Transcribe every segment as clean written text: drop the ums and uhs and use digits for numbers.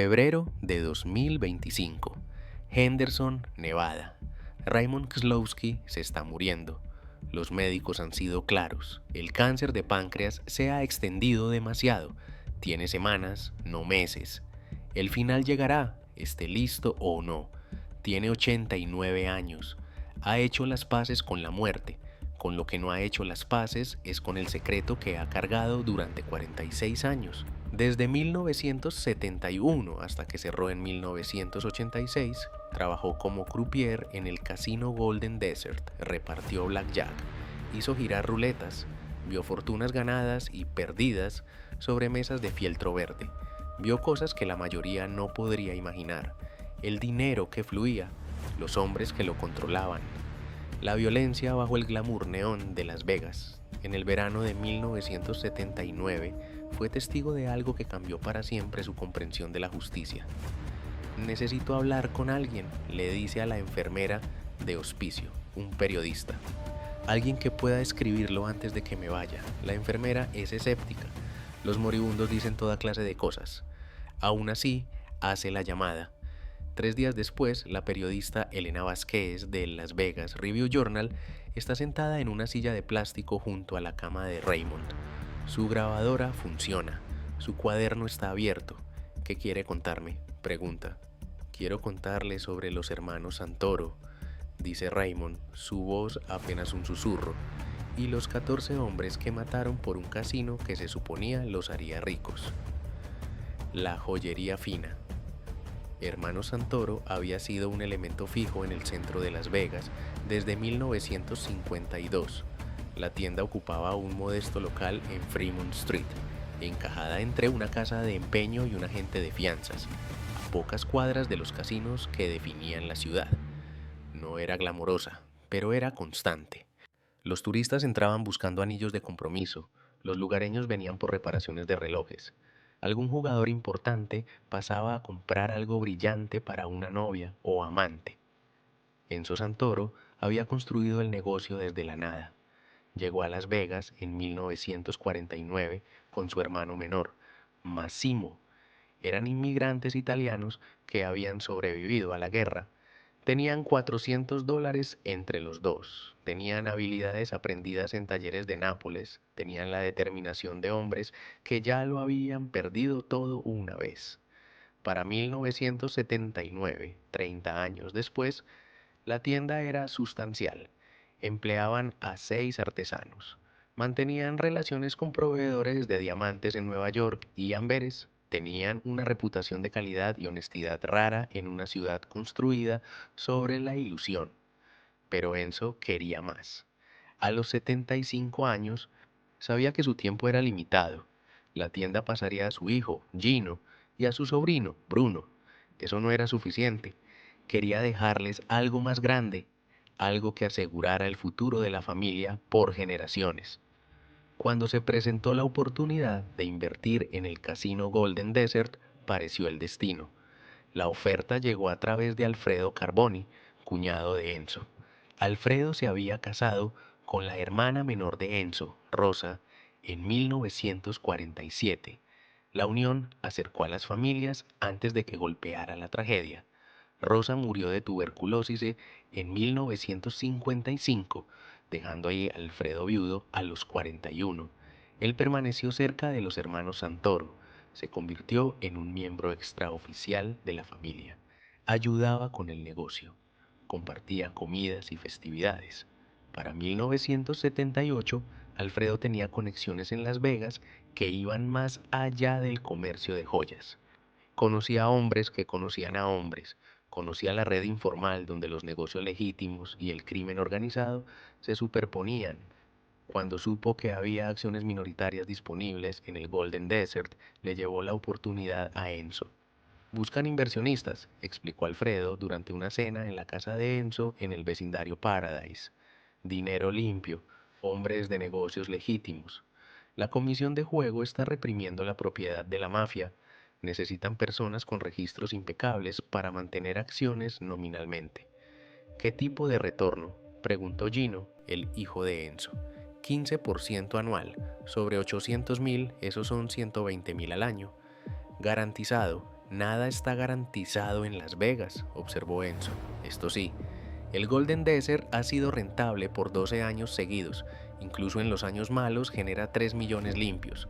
Febrero de 2025. Henderson, Nevada. Raymond Kozlowski se está muriendo. Los médicos han sido claros. El cáncer de páncreas se ha extendido demasiado. Tiene semanas, no meses. El final llegará, esté listo o no. Tiene 89 años. Ha hecho las paces con la muerte. Con lo que no ha hecho las paces es con el secreto que ha cargado durante 46 años. Desde 1971 hasta que cerró en 1986, trabajó como croupier en el casino Golden Desert, repartió blackjack, hizo girar ruletas, vio fortunas ganadas y perdidas sobre mesas de fieltro verde, vio cosas que la mayoría no podría imaginar, el dinero que fluía, los hombres que lo controlaban, la violencia bajo el glamour neón de Las Vegas. En el verano de 1979 fue testigo de algo que cambió para siempre su comprensión de la justicia. Necesito hablar con alguien, le dice a la enfermera de hospicio, un periodista. Alguien que pueda escribirlo antes de que me vaya. La enfermera es escéptica. Los moribundos dicen toda clase de cosas. Aún así, hace la llamada. 3 días después, la periodista Elena Vázquez del Las Vegas Review Journal está sentada en una silla de plástico junto a la cama de Raymond. Su grabadora funciona. Su cuaderno está abierto. ¿Qué quiere contarme?, pregunta. Quiero contarle sobre los hermanos Santoro, dice Raymond, su voz apenas un susurro, y los 14 hombres que mataron por un casino que se suponía los haría ricos. La joyería fina. Hermanos Santoro había sido un elemento fijo en el centro de Las Vegas desde 1952. La tienda ocupaba un modesto local en Fremont Street, encajada entre una casa de empeño y un agente de fianzas, a pocas cuadras de los casinos que definían la ciudad. No era glamorosa, pero era constante. Los turistas entraban buscando anillos de compromiso, los lugareños venían por reparaciones de relojes. Algún jugador importante pasaba a comprar algo brillante para una novia o amante. Enzo Santoro había construido el negocio desde la nada. Llegó a Las Vegas en 1949 con su hermano menor, Massimo. Eran inmigrantes italianos que habían sobrevivido a la guerra. Tenían $400 entre los dos, tenían habilidades aprendidas en talleres de Nápoles, tenían la determinación de hombres que ya lo habían perdido todo una vez. Para 1979, 30 años después, la tienda era sustancial. Empleaban a 6 artesanos. Mantenían relaciones con proveedores de diamantes en Nueva York y Amberes. Tenían una reputación de calidad y honestidad rara en una ciudad construida sobre la ilusión. Pero Enzo quería más. A los 75 años, sabía que su tiempo era limitado. La tienda pasaría a su hijo, Gino, y a su sobrino, Bruno. Eso no era suficiente. Quería dejarles algo más grande, algo que asegurara el futuro de la familia por generaciones. Cuando se presentó la oportunidad de invertir en el casino Golden Desert, pareció el destino. La oferta llegó a través de Alfredo Carboni, cuñado de Enzo. Alfredo se había casado con la hermana menor de Enzo, Rosa, en 1947. La unión acercó a las familias antes de que golpeara la tragedia. Rosa murió de tuberculosis en 1955, dejando ahí a Alfredo viudo a los 41. Él permaneció cerca de los hermanos Santoro, se convirtió en un miembro extraoficial de la familia. Ayudaba con el negocio, compartía comidas y festividades. Para 1978, Alfredo tenía conexiones en Las Vegas que iban más allá del comercio de joyas. Conocía a hombres que conocían a hombres, conocía la red informal donde los negocios legítimos y el crimen organizado se superponían. Cuando supo que había acciones minoritarias disponibles en el Golden Desert, le llevó la oportunidad a Enzo. Buscan inversionistas, explicó Alfredo durante una cena en la casa de Enzo en el vecindario Paradise. Dinero limpio, hombres de negocios legítimos. La comisión de juego está reprimiendo la propiedad de la mafia. Necesitan personas con registros impecables para mantener acciones nominalmente. ¿Qué tipo de retorno?, preguntó Gino, el hijo de Enzo. 15% anual. Sobre 800.000, esos son 120.000 al año. Garantizado. Nada está garantizado en Las Vegas, observó Enzo. Esto sí, el Golden Desert ha sido rentable por 12 años seguidos, incluso en los años malos genera 3 millones limpios.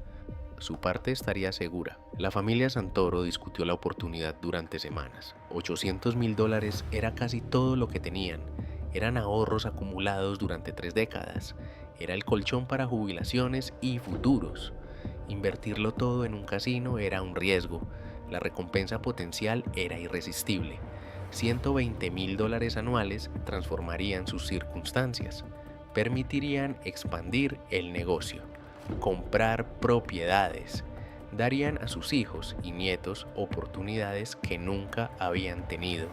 Su parte estaría segura. La familia Santoro discutió la oportunidad durante semanas. $800,000 era casi todo lo que tenían. Eran ahorros acumulados durante 3 décadas. Era el colchón para jubilaciones y futuros. Invertirlo todo en un casino era un riesgo. La recompensa potencial era irresistible. $120,000 anuales transformarían sus circunstancias. Permitirían expandir el negocio, comprar propiedades, darían a sus hijos y nietos oportunidades que nunca habían tenido.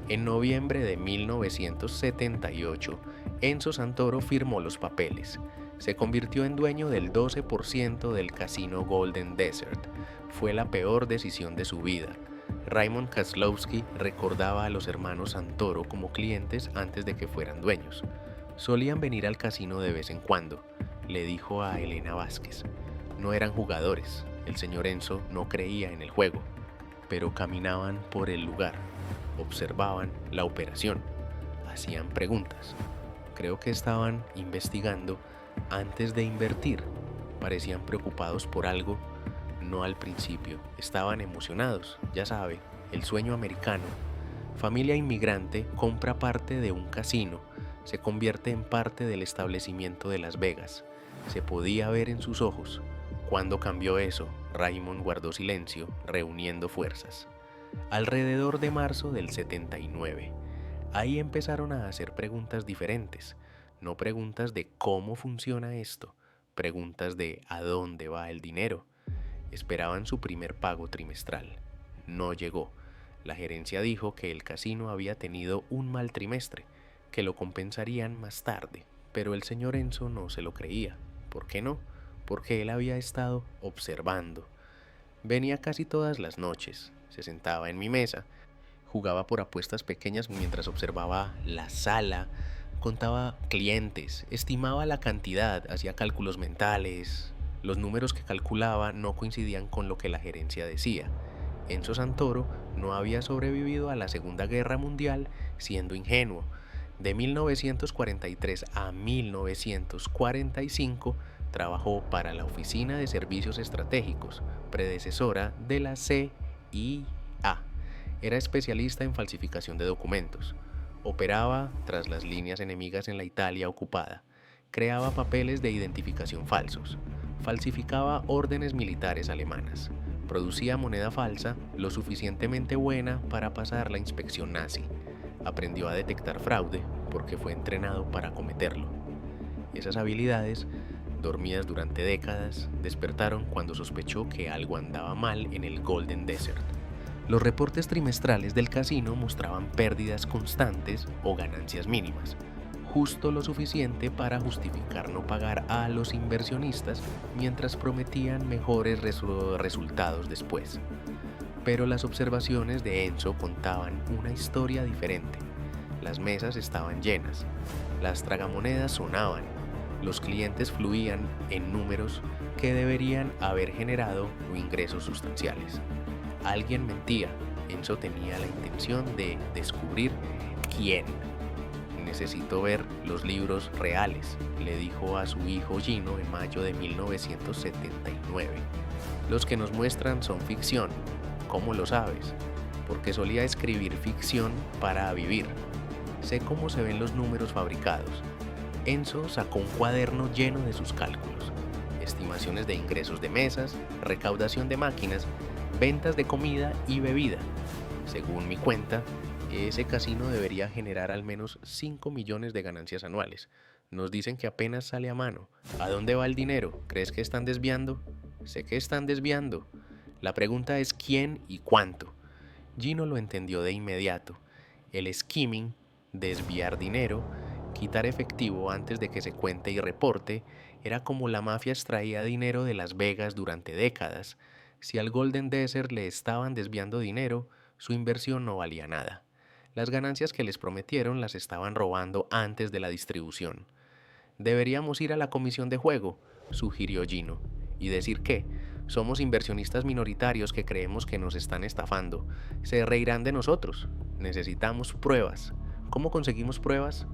En noviembre de 1978, Enzo Santoro firmó los papeles. Se convirtió en dueño del 12% del casino Golden Desert. Fue la peor decisión de su vida. Raymond Kozlowski recordaba a los hermanos Santoro como clientes antes de que fueran dueños. Solían venir al casino de vez en cuando, le dijo a Elena Vázquez. No eran jugadores, el señor Enzo no creía en el juego, pero caminaban por el lugar, observaban la operación, hacían preguntas. Creo que estaban investigando antes de invertir. Parecían preocupados por algo, no al principio. Estaban emocionados, ya sabe, el sueño americano. Familia inmigrante compra parte de un casino, se convierte en parte del establecimiento de Las Vegas. Se podía ver en sus ojos. ¿Cuándo cambió eso? Raymond guardó silencio, reuniendo fuerzas. Alrededor de marzo del 79. Ahí empezaron a hacer preguntas diferentes, no preguntas de cómo funciona esto, preguntas de a dónde va el dinero. Esperaban su primer pago trimestral. No llegó. La gerencia dijo que el casino había tenido un mal trimestre, que lo compensarían más tarde, pero el señor Enzo no se lo creía. ¿Por qué no? Porque él había estado observando. Venía casi todas las noches, se sentaba en mi mesa, jugaba por apuestas pequeñas mientras observaba la sala, contaba clientes, estimaba la cantidad, hacía cálculos mentales. Los números que calculaba no coincidían con lo que la gerencia decía. Enzo Santoro no había sobrevivido a la Segunda Guerra Mundial siendo ingenuo. De 1943 a 1945 trabajó para la Oficina de Servicios Estratégicos, predecesora de la CIA. Era especialista en falsificación de documentos. Operaba tras las líneas enemigas en la Italia ocupada. Creaba papeles de identificación falsos. Falsificaba órdenes militares alemanas. Producía moneda falsa lo suficientemente buena para pasar la inspección nazi. Aprendió a detectar fraude porque fue entrenado para cometerlo. Esas habilidades, dormidas durante décadas, despertaron cuando sospechó que algo andaba mal en el Golden Desert. Los reportes trimestrales del casino mostraban pérdidas constantes o ganancias mínimas, justo lo suficiente para justificar no pagar a los inversionistas mientras prometían mejores resultados después. Pero las observaciones de Enzo contaban una historia diferente. Las mesas estaban llenas, las tragamonedas sonaban, los clientes fluían en números que deberían haber generado ingresos sustanciales. Alguien mentía. Enzo tenía la intención de descubrir quién. Necesito ver los libros reales, le dijo a su hijo Gino en mayo de 1979. Los que nos muestran son ficción. ¿Cómo lo sabes? Porque solía escribir ficción para vivir. Sé cómo se ven los números fabricados. Enzo sacó un cuaderno lleno de sus cálculos. Estimaciones de ingresos de mesas, recaudación de máquinas, ventas de comida y bebida. Según mi cuenta, ese casino debería generar al menos 5 millones de ganancias anuales. Nos dicen que apenas sale a mano. ¿A dónde va el dinero? ¿Crees que están desviando? Sé que están desviando. La pregunta es quién y cuánto. Gino lo entendió de inmediato. El skimming, desviar dinero, quitar efectivo antes de que se cuente y reporte, era como la mafia extraía dinero de Las Vegas durante décadas. Si al Golden Desert le estaban desviando dinero, su inversión no valía nada. Las ganancias que les prometieron las estaban robando antes de la distribución. Deberíamos ir a la comisión de juego, sugirió Gino. ¿Y decir qué? Somos inversionistas minoritarios que creemos que nos están estafando. Se reirán de nosotros. Necesitamos pruebas. ¿Cómo conseguimos pruebas?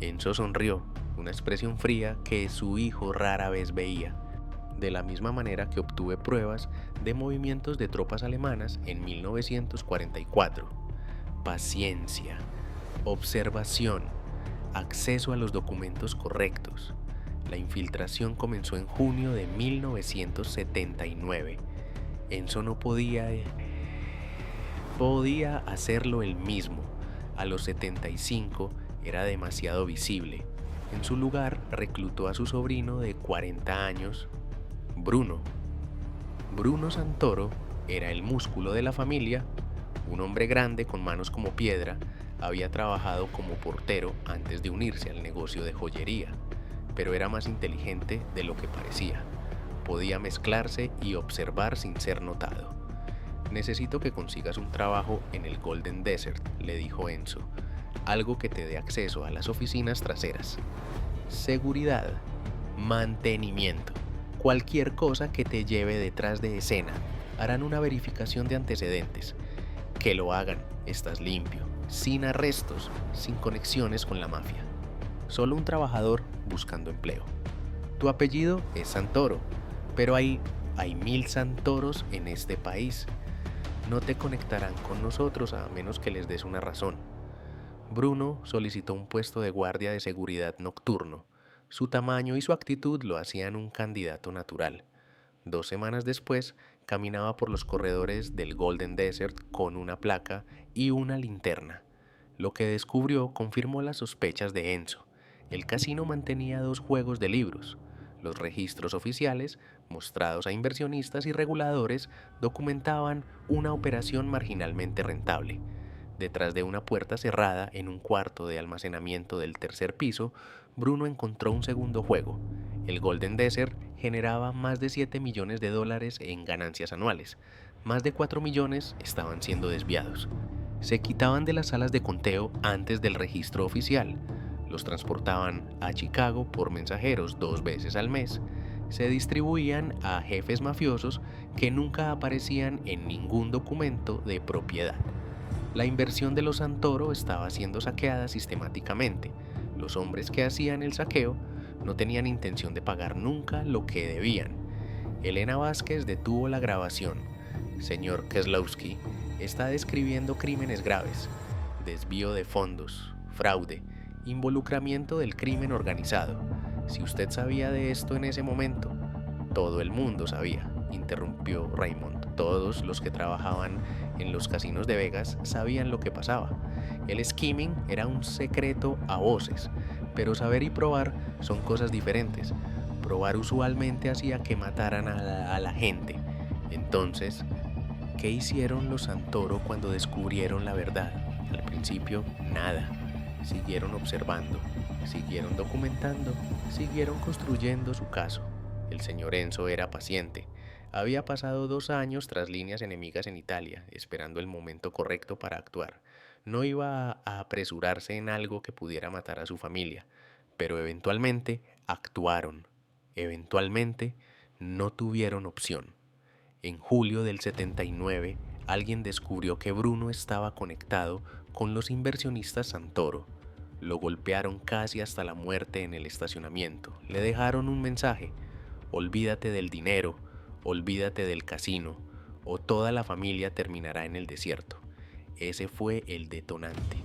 Enzo sonrió, una expresión fría que su hijo rara vez veía. De la misma manera que obtuve pruebas de movimientos de tropas alemanas en 1944. Paciencia, observación, acceso a los documentos correctos. La infiltración comenzó en junio de 1979. Enzo no podía hacerlo él mismo. A los 75 era demasiado visible. En su lugar, reclutó a su sobrino de 40 años, Bruno. Bruno Santoro era el músculo de la familia, un hombre grande con manos como piedra. Había trabajado como portero antes de unirse al negocio de joyería, pero era más inteligente de lo que parecía. Podía mezclarse y observar sin ser notado. Necesito que consigas un trabajo en el Golden Desert, le dijo Enzo. Algo que te dé acceso a las oficinas traseras. Seguridad, mantenimiento, cualquier cosa que te lleve detrás de escena. Harán una verificación de antecedentes. Que lo hagan, estás limpio, sin arrestos, sin conexiones con la mafia. Solo un trabajador buscando empleo. Tu apellido es Santoro, pero hay 1000 Santoros en este país. No te conectarán con nosotros a menos que les des una razón. Bruno solicitó un puesto de guardia de seguridad nocturno. Su tamaño y su actitud lo hacían un candidato natural. 2 semanas después, caminaba por los corredores del Golden Desert con una placa y una linterna. Lo que descubrió confirmó las sospechas de Enzo. El casino mantenía 2 juegos de libros. Los registros oficiales, mostrados a inversionistas y reguladores, documentaban una operación marginalmente rentable. Detrás de una puerta cerrada en un cuarto de almacenamiento del 3er piso, Bruno encontró un segundo juego. El Golden Desert generaba más de $7 millones en ganancias anuales. Más de 4 millones estaban siendo desviados. Se quitaban de las salas de conteo antes del registro oficial. Los transportaban a Chicago por mensajeros 2 veces al mes. Se distribuían a jefes mafiosos que nunca aparecían en ningún documento de propiedad. La inversión de los Santoro estaba siendo saqueada sistemáticamente. Los hombres que hacían el saqueo no tenían intención de pagar nunca lo que debían. Elena Vázquez detuvo la grabación. Señor Keselowski, está describiendo crímenes graves, desvío de fondos, fraude, involucramiento del crimen organizado. Si usted sabía de esto en ese momento, todo el mundo sabía, interrumpió Raymond. Todos los que trabajaban en los casinos de Vegas sabían lo que pasaba. El skimming era un secreto a voces, pero saber y probar son cosas diferentes. Probar usualmente hacía que mataran a la gente. Entonces, ¿qué hicieron los Santoro cuando descubrieron la verdad? Al principio, nada. Siguieron observando, siguieron documentando, siguieron construyendo su caso. El señor Enzo era paciente. Había pasado 2 años tras líneas enemigas en Italia, esperando el momento correcto para actuar. No iba a apresurarse en algo que pudiera matar a su familia, pero eventualmente actuaron. Eventualmente no tuvieron opción. En julio del 79, alguien descubrió que Bruno estaba conectado con los inversionistas Santoro. Lo golpearon casi hasta la muerte en el estacionamiento. Le dejaron un mensaje: olvídate del dinero, olvídate del casino, o toda la familia terminará en el desierto. Ese fue el detonante.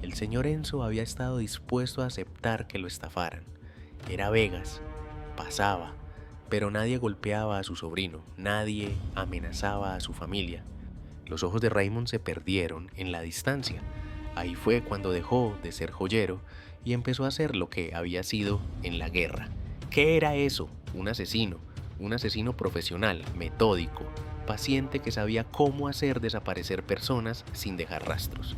El señor Enzo había estado dispuesto a aceptar que lo estafaran. Era Vegas, pasaba, pero nadie golpeaba a su sobrino, nadie amenazaba a su familia. Los ojos de Raymond se perdieron en la distancia. Ahí fue cuando dejó de ser joyero y empezó a hacer lo que había sido en la guerra. ¿Qué era eso? Un asesino profesional, metódico, paciente que sabía cómo hacer desaparecer personas sin dejar rastros.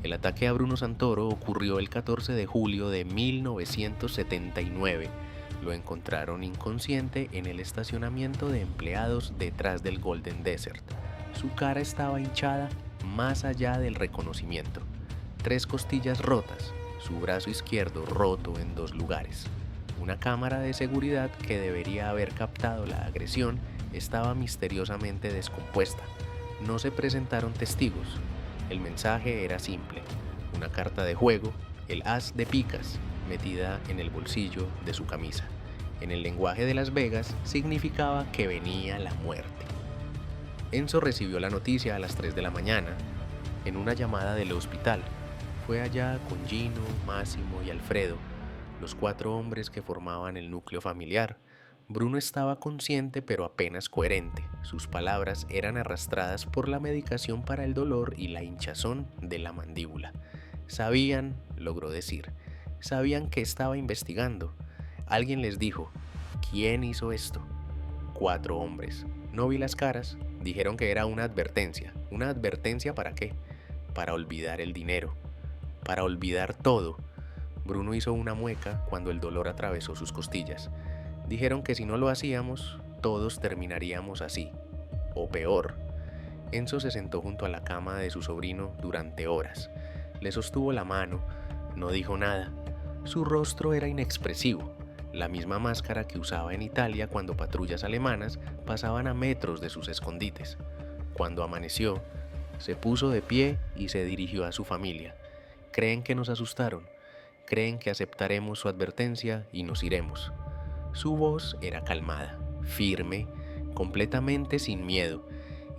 El ataque a Bruno Santoro ocurrió el 14 de julio de 1979. Lo encontraron inconsciente en el estacionamiento de empleados detrás del Golden Desert. Su cara estaba hinchada más allá del reconocimiento. 3 costillas rotas, su brazo izquierdo roto en 2 lugares. Una cámara de seguridad que debería haber captado la agresión estaba misteriosamente descompuesta. No se presentaron testigos. El mensaje era simple: una carta de juego, el as de picas, metida en el bolsillo de su camisa. En el lenguaje de Las Vegas significaba que venía la muerte. Enzo recibió la noticia a las 3 de la mañana, en una llamada del hospital. Fue allá con Gino, Máximo y Alfredo, los 4 hombres que formaban el núcleo familiar. Bruno estaba consciente pero apenas coherente. Sus palabras eran arrastradas por la medicación para el dolor y la hinchazón de la mandíbula. Sabían, logró decir, sabían que estaba investigando. Alguien les dijo: ¿quién hizo esto? 4 hombres. No vi las caras. Dijeron que era una advertencia. ¿Una advertencia para qué? Para olvidar el dinero. Para olvidar todo. Bruno hizo una mueca cuando el dolor atravesó sus costillas. Dijeron que si no lo hacíamos, todos terminaríamos así, o peor. Enzo se sentó junto a la cama de su sobrino durante horas. Le sostuvo la mano, no dijo nada. Su rostro era inexpresivo, la misma máscara que usaba en Italia cuando patrullas alemanas pasaban a metros de sus escondites. Cuando amaneció, se puso de pie y se dirigió a su familia. Creen que nos asustaron, creen que aceptaremos su advertencia y nos iremos. Su voz era calmada, firme, completamente sin miedo.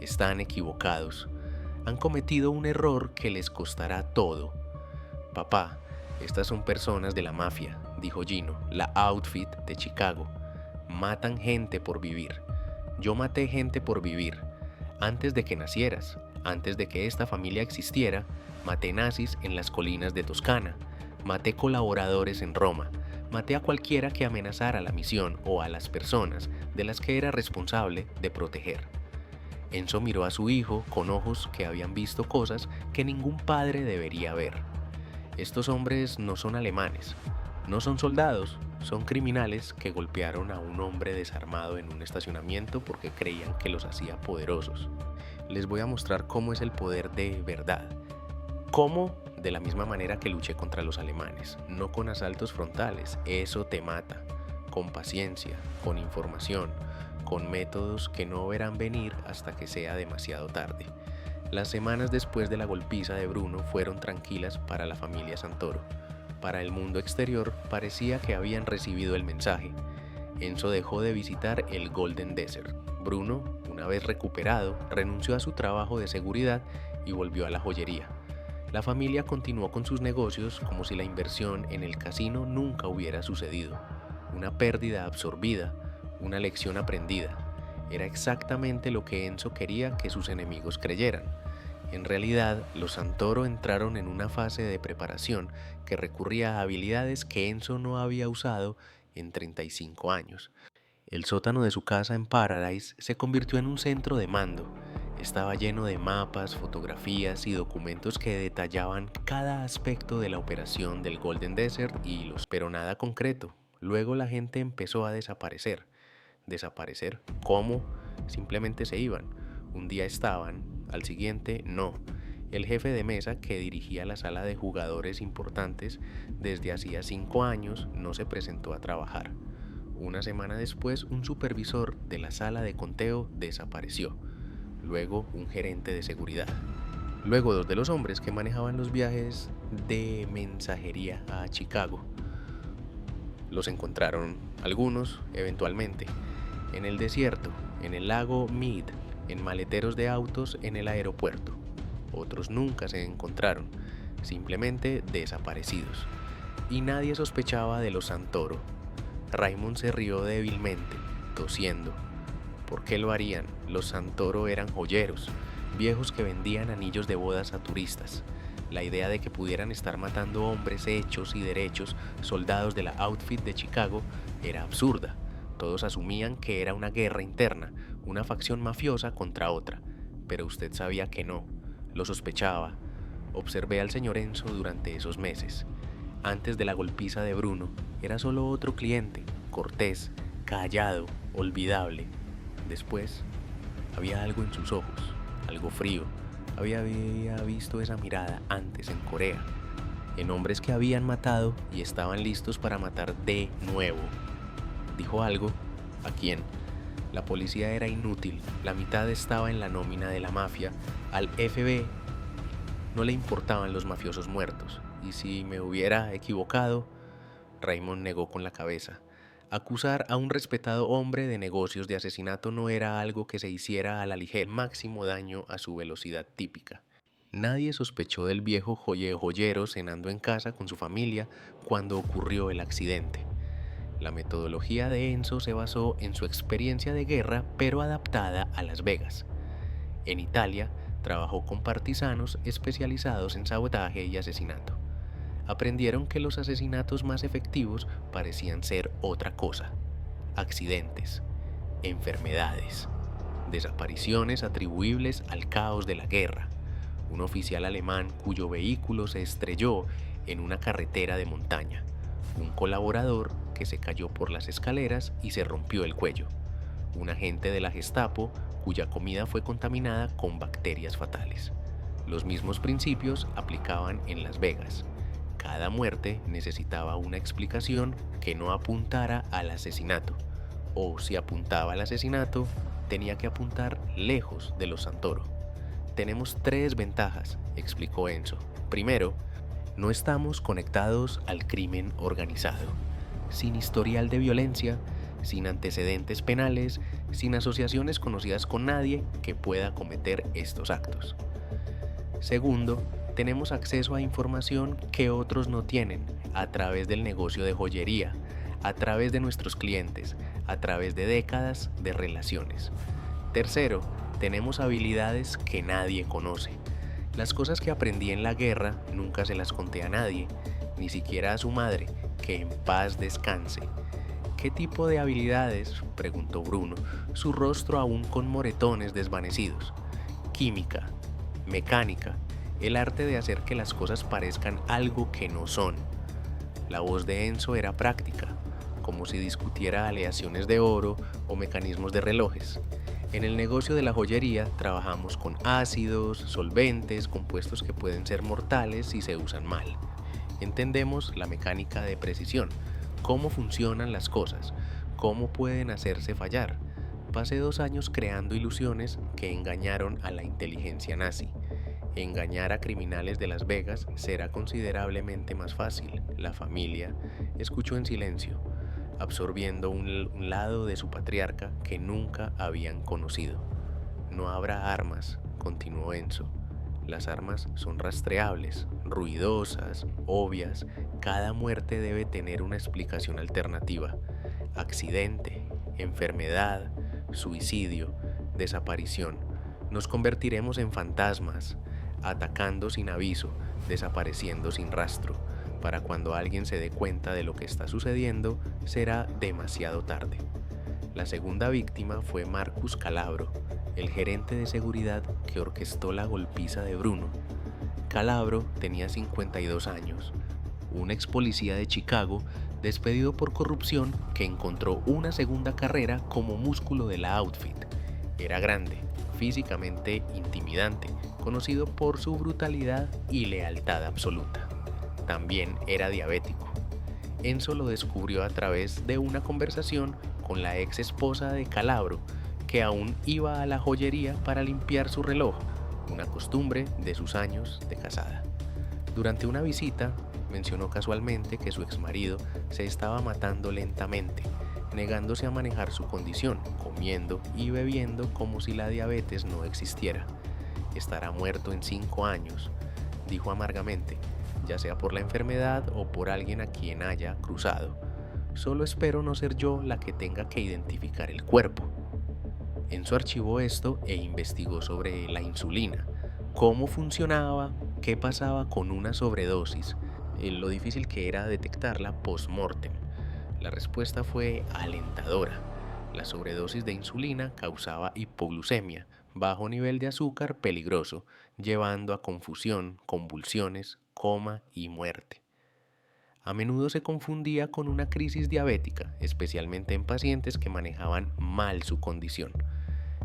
Están equivocados. Han cometido un error que les costará todo. Papá, estas son personas de la mafia, dijo Gino, la outfit de Chicago. Matan gente por vivir. Yo maté gente por vivir. Antes de que nacieras, antes de que esta familia existiera, maté nazis en las colinas de Toscana. Maté colaboradores en Roma. Maté a cualquiera que amenazara la misión o a las personas de las que era responsable de proteger. Enzo miró a su hijo con ojos que habían visto cosas que ningún padre debería ver. Estos hombres no son alemanes, no son soldados, son criminales que golpearon a un hombre desarmado en un estacionamiento porque creían que los hacía poderosos. Les voy a mostrar cómo es el poder de verdad. ¿Cómo? De la misma manera que luché contra los alemanes, no con asaltos frontales, eso te mata, con paciencia, con información, con métodos que no verán venir hasta que sea demasiado tarde. Las semanas después de la golpiza de Bruno fueron tranquilas para la familia Santoro. Para el mundo exterior parecía que habían recibido el mensaje. Enzo dejó de visitar el Golden Desert. Bruno, una vez recuperado, renunció a su trabajo de seguridad y volvió a la joyería. La familia continuó con sus negocios como si la inversión en el casino nunca hubiera sucedido. Una pérdida absorbida, una lección aprendida. Era exactamente lo que Enzo quería que sus enemigos creyeran. En realidad, los Santoro entraron en una fase de preparación que recurría a habilidades que Enzo no había usado en 35 años. El sótano de su casa en Paradise se convirtió en un centro de mando. Estaba lleno de mapas, fotografías y documentos que detallaban cada aspecto de la operación del Golden Desert pero nada concreto. Luego la gente empezó a desaparecer. ¿Desaparecer? ¿Cómo? Simplemente se iban. Un día estaban, al siguiente no. El jefe de mesa que dirigía la sala de jugadores importantes desde hacía 5 años no se presentó a trabajar. Una semana después, un supervisor de la sala de conteo desapareció. Luego, un gerente de seguridad. Luego, 2 de los hombres que manejaban los viajes de mensajería a Chicago. Los encontraron algunos, eventualmente, en el desierto, en el lago Mead, en maleteros de autos en el aeropuerto. Otros nunca se encontraron, simplemente desaparecidos. Y nadie sospechaba de los Santoro. Raymond se rió débilmente, tosiendo. ¿Por qué lo harían? Los Santoro eran joyeros, viejos que vendían anillos de bodas a turistas. La idea de que pudieran estar matando hombres hechos y derechos, soldados de la outfit de Chicago, era absurda. Todos asumían que era una guerra interna, una facción mafiosa contra otra. Pero usted sabía que no. Lo sospechaba. Observé al señor Enzo durante esos meses. Antes de la golpiza de Bruno, era solo otro cliente, cortés, callado, olvidable. Después, había algo en sus ojos, algo frío. Había visto esa mirada antes en Corea, en hombres que habían matado y estaban listos para matar de nuevo. Dijo algo. ¿A quién? La policía era inútil, la mitad estaba en la nómina de la mafia. Al FBI no le importaban los mafiosos muertos, y si me hubiera equivocado, Raymond negó con la cabeza. Acusar a un respetado hombre de negocios de asesinato no era algo que se hiciera a la ligera, máximo daño a su velocidad típica. Nadie sospechó del viejo joyero cenando en casa con su familia cuando ocurrió el accidente. La metodología de Enzo se basó en su experiencia de guerra, pero adaptada a Las Vegas. En Italia, trabajó con partisanos especializados en sabotaje y asesinato. Aprendieron que los asesinatos más efectivos parecían ser otra cosa: accidentes, enfermedades, desapariciones atribuibles al caos de la guerra. Un oficial alemán cuyo vehículo se estrelló en una carretera de montaña. Un colaborador que se cayó por las escaleras y se rompió el cuello. Un agente de la Gestapo cuya comida fue contaminada con bacterias fatales. Los mismos principios aplicaban en Las Vegas. Cada muerte necesitaba una explicación que no apuntara al asesinato, o si apuntaba al asesinato, tenía que apuntar lejos de los Santoro. Tenemos 3 ventajas, explicó Enzo. Primero, no estamos conectados al crimen organizado, sin historial de violencia, sin antecedentes penales, sin asociaciones conocidas con nadie que pueda cometer estos actos. Segundo, tenemos acceso a información que otros no tienen, a través del negocio de joyería, a través de nuestros clientes, a través de décadas de relaciones. Tercero, tenemos habilidades que nadie conoce. Las cosas que aprendí en la guerra nunca se las conté a nadie, ni siquiera a su madre, que en paz descanse. ¿Qué tipo de habilidades?, preguntó Bruno, su rostro aún con moretones desvanecidos. Química, mecánica, el arte de hacer que las cosas parezcan algo que no son. La voz de Enzo era práctica, como si discutiera aleaciones de oro o mecanismos de relojes. En el negocio de la joyería trabajamos con ácidos, solventes, compuestos que pueden ser mortales si se usan mal. Entendemos la mecánica de precisión, cómo funcionan las cosas, cómo pueden hacerse fallar. Pasé 2 años creando ilusiones que engañaron a la inteligencia nazi. Engañar a criminales de Las Vegas será considerablemente más fácil. La familia escuchó en silencio, absorbiendo un lado de su patriarca que nunca habían conocido. No habrá armas, continuó Enzo. Las armas son rastreables, ruidosas, obvias. Cada muerte debe tener una explicación alternativa. Accidente, enfermedad, suicidio, desaparición. Nos convertiremos en fantasmas, atacando sin aviso, desapareciendo sin rastro. Para cuando alguien se dé cuenta de lo que está sucediendo, será demasiado tarde. La segunda víctima fue Marcus Calabro, el gerente de seguridad que orquestó la golpiza de Bruno. Calabro tenía 52 años, un ex policía de Chicago despedido por corrupción que encontró una segunda carrera como músculo de la outfit. Era grande, físicamente intimidante, conocido por su brutalidad y lealtad absoluta. También era diabético. Enzo lo descubrió a través de una conversación con la ex esposa de Calabro, que aún iba a la joyería para limpiar su reloj, una costumbre de sus años de casada. Durante una visita, mencionó casualmente que su exmarido se estaba matando lentamente, negándose a manejar su condición, comiendo y bebiendo como si la diabetes no existiera. Estará muerto en 5 años, dijo amargamente, ya sea por la enfermedad o por alguien a quien haya cruzado. Solo espero no ser yo la que tenga que identificar el cuerpo. Enzo archivó esto e investigó sobre la insulina, cómo funcionaba, qué pasaba con una sobredosis, lo difícil que era detectarla post-mortem. La respuesta fue alentadora. La sobredosis de insulina causaba hipoglucemia, bajo nivel de azúcar peligroso, llevando a confusión, convulsiones, coma y muerte. A menudo se confundía con una crisis diabética, especialmente en pacientes que manejaban mal su condición.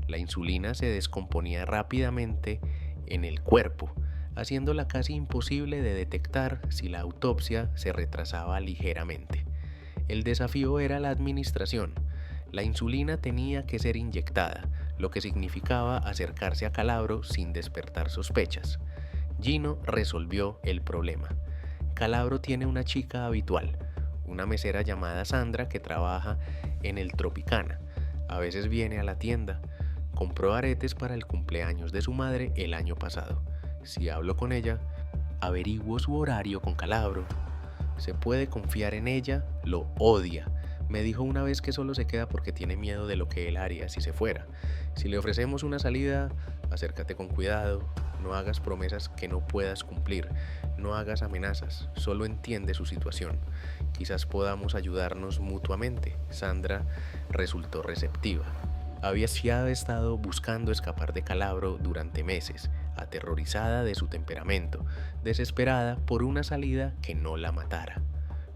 La insulina se descomponía rápidamente en el cuerpo, haciéndola casi imposible de detectar si la autopsia se retrasaba ligeramente. El desafío era la administración. La insulina tenía que ser inyectada, lo que significaba acercarse a Calabro sin despertar sospechas. Gino resolvió el problema. Calabro tiene una chica habitual, una mesera llamada Sandra que trabaja en el Tropicana. A veces viene a la tienda. Compró aretes para el cumpleaños de su madre el año pasado. Si hablo con ella, averiguo su horario con Calabro. ¿Se puede confiar en ella? Lo odia. Me dijo una vez que solo se queda porque tiene miedo de lo que él haría si se fuera. Si le ofrecemos una salida, acércate con cuidado, no hagas promesas que no puedas cumplir, no hagas amenazas, solo entiende su situación. Quizás podamos ayudarnos mutuamente. Sandra resultó receptiva. Había estado buscando escapar de Calabro durante meses, aterrorizada de su temperamento, desesperada por una salida que no la matara.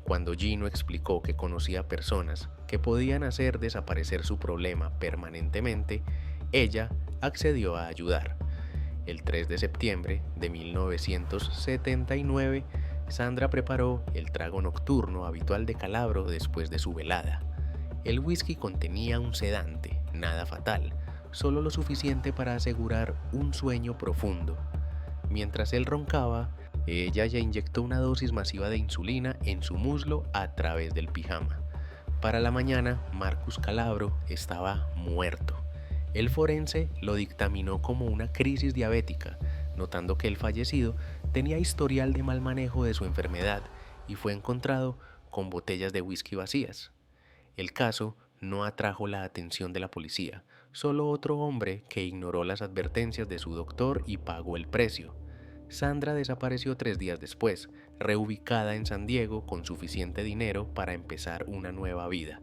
Cuando Gino explicó que conocía personas que podían hacer desaparecer su problema permanentemente, ella accedió a ayudar. El 3 de septiembre de 1979, Sandra preparó el trago nocturno habitual de Calabro después de su velada. El whisky contenía un sedante, nada fatal, solo lo suficiente para asegurar un sueño profundo. Mientras él roncaba, ella ya inyectó una dosis masiva de insulina en su muslo a través del pijama. Para la mañana, Marcus Calabro estaba muerto. El forense lo dictaminó como una crisis diabética, notando que el fallecido tenía historial de mal manejo de su enfermedad y fue encontrado con botellas de whisky vacías. El caso no atrajo la atención de la policía, solo otro hombre que ignoró las advertencias de su doctor y pagó el precio. Sandra desapareció 3 días después, reubicada en San Diego con suficiente dinero para empezar una nueva vida.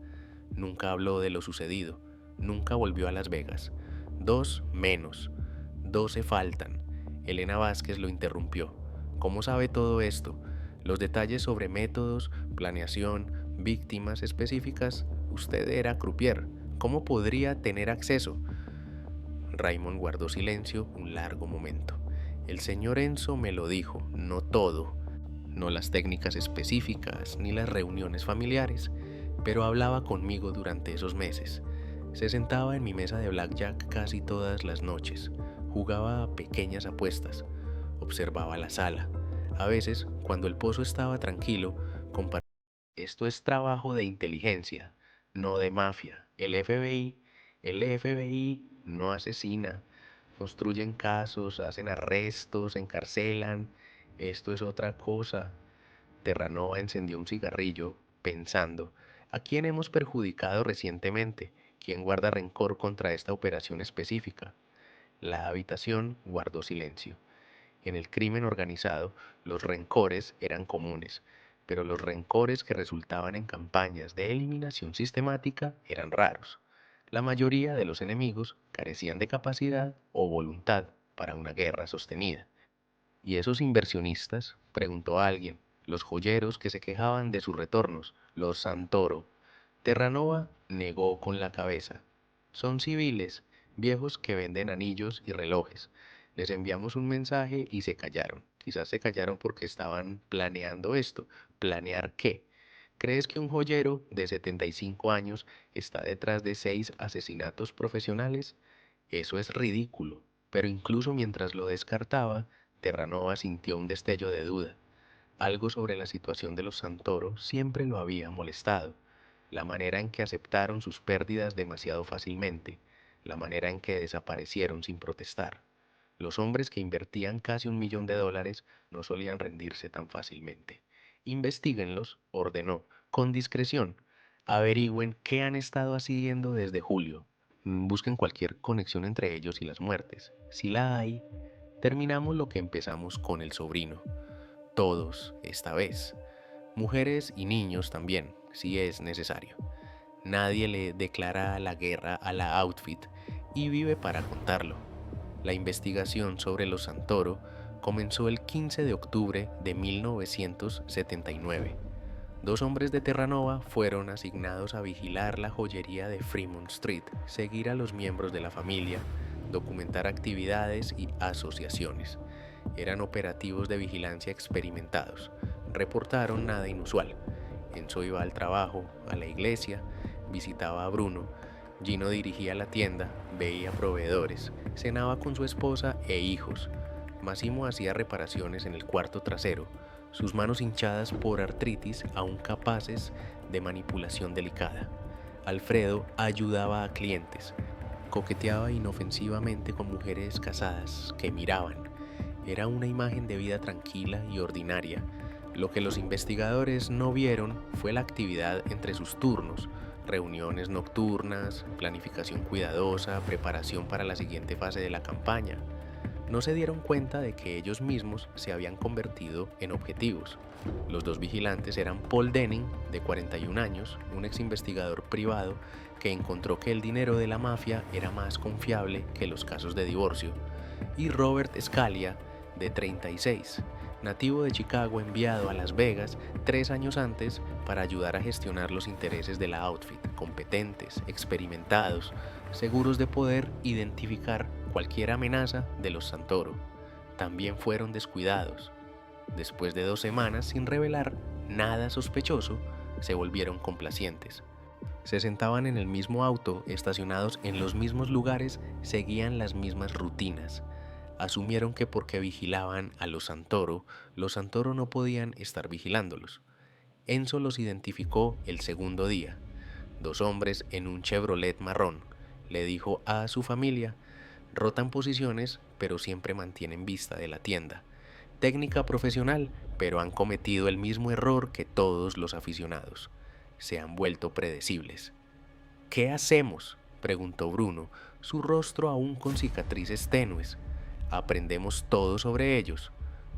Nunca habló de lo sucedido, nunca volvió a Las Vegas. 2 menos, 12 faltan. Elena Vázquez lo interrumpió. ¿Cómo sabe todo esto? Los detalles sobre métodos, planeación, víctimas específicas. Usted era croupier. ¿Cómo podría tener acceso? Raymond guardó silencio un largo momento. El señor Enzo me lo dijo, no todo, no las técnicas específicas ni las reuniones familiares, pero hablaba conmigo durante esos meses. Se sentaba en mi mesa de blackjack casi todas las noches, jugaba a pequeñas apuestas, observaba la sala. A veces, cuando el pozo estaba tranquilo, compartía. Esto es trabajo de inteligencia, no de mafia. El FBI no asesina. Construyen casos, hacen arrestos, encarcelan. Esto es otra cosa. Terranova encendió un cigarrillo, pensando, ¿a quién hemos perjudicado recientemente? ¿Quién guarda rencor contra esta operación específica? La habitación guardó silencio. En el crimen organizado, los rencores eran comunes, pero los rencores que resultaban en campañas de eliminación sistemática eran raros. La mayoría de los enemigos carecían de capacidad o voluntad para una guerra sostenida. ¿Y esos inversionistas? Preguntó alguien. Los joyeros que se quejaban de sus retornos, los Santoro. Terranova negó con la cabeza. Son civiles, viejos que venden anillos y relojes. Les enviamos un mensaje y se callaron. Quizás se callaron porque estaban planeando esto. ¿Planear qué? ¿Crees que un joyero de 75 años está detrás de 6 asesinatos profesionales? Eso es ridículo. Pero incluso mientras lo descartaba, Terranova sintió un destello de duda. Algo sobre la situación de los Santoro siempre lo había molestado. La manera en que aceptaron sus pérdidas demasiado fácilmente, la manera en que desaparecieron sin protestar. Los hombres que invertían casi $1.000.000 no solían rendirse tan fácilmente. Investíguenlos, ordenó, con discreción. Averigüen qué han estado haciendo desde julio. Busquen cualquier conexión entre ellos y las muertes. Si la hay, terminamos lo que empezamos con el sobrino. Todos, esta vez. Mujeres y niños también, si es necesario. Nadie le declara la guerra a la outfit y vive para contarlo. La investigación sobre los Santoro comenzó el 15 de octubre de 1979. 2 hombres de Terranova fueron asignados a vigilar la joyería de Fremont Street, seguir a los miembros de la familia, documentar actividades y asociaciones. Eran operativos de vigilancia experimentados. Reportaron nada inusual. Enzo iba al trabajo, a la iglesia, visitaba a Bruno, Gino dirigía la tienda, veía proveedores, cenaba con su esposa e hijos. Massimo hacía reparaciones en el cuarto trasero, sus manos hinchadas por artritis aún capaces de manipulación delicada. Alfredo ayudaba a clientes, coqueteaba inofensivamente con mujeres casadas que miraban. Era una imagen de vida tranquila y ordinaria. Lo que los investigadores no vieron fue la actividad entre sus turnos, reuniones nocturnas, planificación cuidadosa, preparación para la siguiente fase de la campaña. No se dieron cuenta de que ellos mismos se habían convertido en objetivos. Los dos vigilantes eran Paul Denning, de 41 años, un ex investigador privado que encontró que el dinero de la mafia era más confiable que los casos de divorcio, y Robert Scalia, de 36, nativo de Chicago enviado a Las Vegas 3 años antes para ayudar a gestionar los intereses de la Outfit, competentes, experimentados, seguros de poder identificar cualquier amenaza de los Santoro. También fueron descuidados. Después de 2 semanas sin revelar nada sospechoso, se volvieron complacientes. Se sentaban en el mismo auto, estacionados en los mismos lugares, seguían las mismas rutinas. Asumieron que porque vigilaban a los Santoro no podían estar vigilándolos. Enzo los identificó el segundo día. 2 hombres en un Chevrolet marrón. Le dijo a su familia: rotan posiciones, pero siempre mantienen vista de la tienda. Técnica profesional, pero han cometido el mismo error que todos los aficionados. Se han vuelto predecibles. ¿Qué hacemos?, preguntó Bruno, su rostro aún con cicatrices tenues. Aprendemos todo sobre ellos.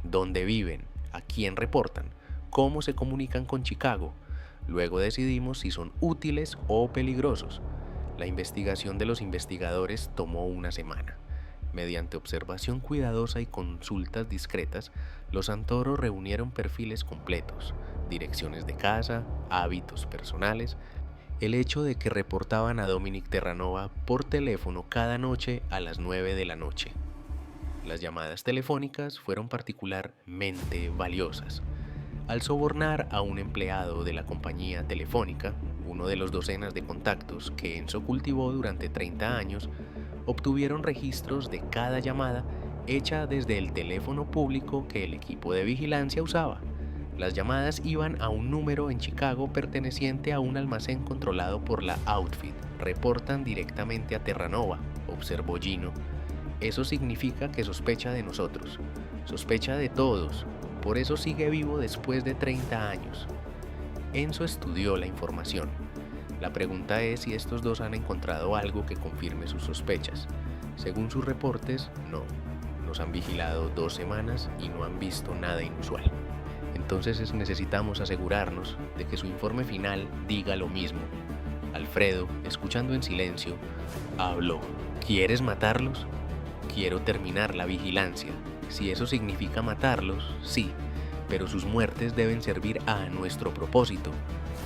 ¿Dónde viven? ¿A quién reportan? ¿Cómo se comunican con Chicago? Luego decidimos si son útiles o peligrosos. La investigación de los investigadores tomó 1 semana. Mediante observación cuidadosa y consultas discretas, los Santoro reunieron perfiles completos, direcciones de casa, hábitos personales, el hecho de que reportaban a Dominic Terranova por teléfono cada noche a las 9 de la noche. Las llamadas telefónicas fueron particularmente valiosas. Al sobornar a un empleado de la compañía telefónica, uno de los docenas de contactos que Enzo cultivó durante 30 años, obtuvieron registros de cada llamada hecha desde el teléfono público que el equipo de vigilancia usaba. Las llamadas iban a un número en Chicago perteneciente a un almacén controlado por la Outfit. Reportan directamente a Terranova, observó Gino. Eso significa que sospecha de nosotros, sospecha de todos, por eso sigue vivo después de 30 años. Enzo estudió la información. La pregunta es si estos dos han encontrado algo que confirme sus sospechas. Según sus reportes, no. Nos han vigilado 2 semanas y no han visto nada inusual. Entonces necesitamos asegurarnos de que su informe final diga lo mismo. Alfredo, escuchando en silencio, habló. ¿Quieres matarlos? Quiero terminar la vigilancia. Si eso significa matarlos, sí, pero sus muertes deben servir a nuestro propósito.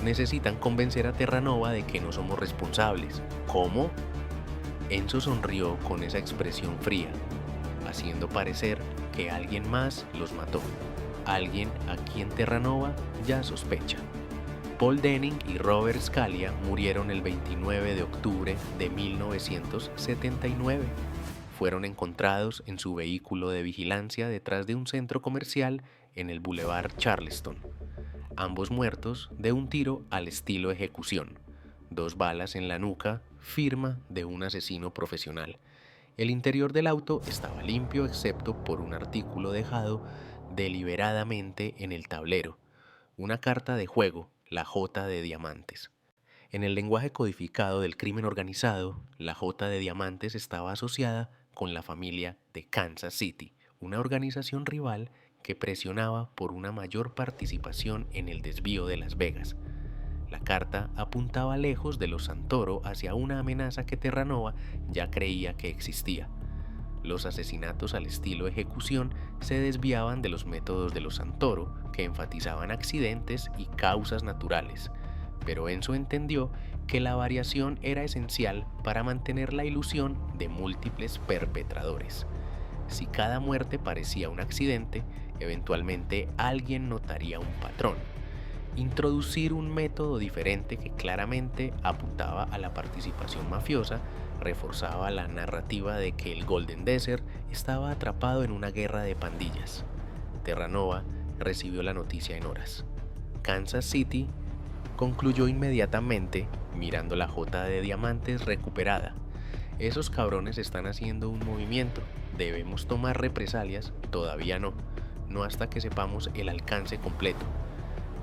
Necesitan convencer a Terranova de que no somos responsables. ¿Cómo? Enzo sonrió con esa expresión fría, haciendo parecer que alguien más los mató. Alguien a quien Terranova ya sospecha. Paul Denning y Robert Scalia murieron el 29 de octubre de 1979. Fueron encontrados en su vehículo de vigilancia detrás de un centro comercial en el Boulevard Charleston. Ambos muertos de un tiro al estilo ejecución. 2 balas en la nuca, firma de un asesino profesional. El interior del auto estaba limpio excepto por un artículo dejado deliberadamente en el tablero. Una carta de juego, la J de diamantes. En el lenguaje codificado del crimen organizado, la J de diamantes estaba asociada con la familia de Kansas City, una organización rival que presionaba por una mayor participación en el desvío de Las Vegas. La carta apuntaba lejos de los Santoro hacia una amenaza que Terranova ya creía que existía. Los asesinatos al estilo ejecución se desviaban de los métodos de los Santoro, que enfatizaban accidentes y causas naturales, pero Enzo entendió que la variación era esencial para mantener la ilusión de múltiples perpetradores. Si cada muerte parecía un accidente, eventualmente alguien notaría un patrón. Introducir un método diferente que claramente apuntaba a la participación mafiosa reforzaba la narrativa de que el Golden Desert estaba atrapado en una guerra de pandillas. Terranova recibió la noticia en horas. Kansas City concluyó inmediatamente mirando la jota de diamantes recuperada. Esos cabrones están haciendo un movimiento. ¿Debemos tomar represalias? Todavía no. No hasta que sepamos el alcance completo.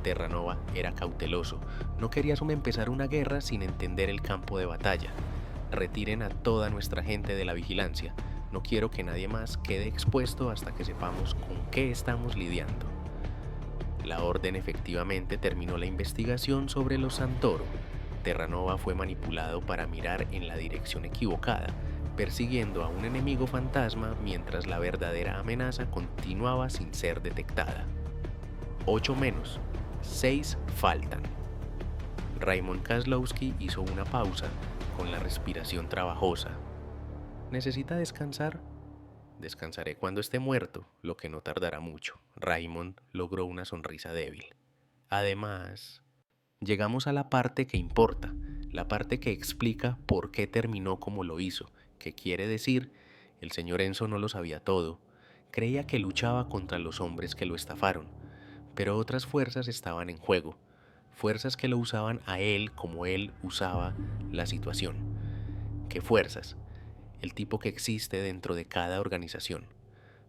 Terranova era cauteloso. No quería empezar una guerra sin entender el campo de batalla. Retiren a toda nuestra gente de la vigilancia. No quiero que nadie más quede expuesto hasta que sepamos con qué estamos lidiando. La orden efectivamente terminó la investigación sobre los Santoro. Terranova fue manipulado para mirar en la dirección equivocada, persiguiendo a un enemigo fantasma mientras la verdadera amenaza continuaba sin ser detectada. 8 menos. 6 faltan. Raymond Kozlowski hizo una pausa con la respiración trabajosa. ¿Necesita descansar? Descansaré cuando esté muerto, lo que no tardará mucho. Raymond logró una sonrisa débil. Además, llegamos a la parte que importa, la parte que explica por qué terminó como lo hizo, que quiere decir, el señor Enzo no lo sabía todo. Creía que luchaba contra los hombres que lo estafaron, pero otras fuerzas estaban en juego, fuerzas que lo usaban a él como él usaba la situación. ¿Qué fuerzas? El tipo que existe dentro de cada organización.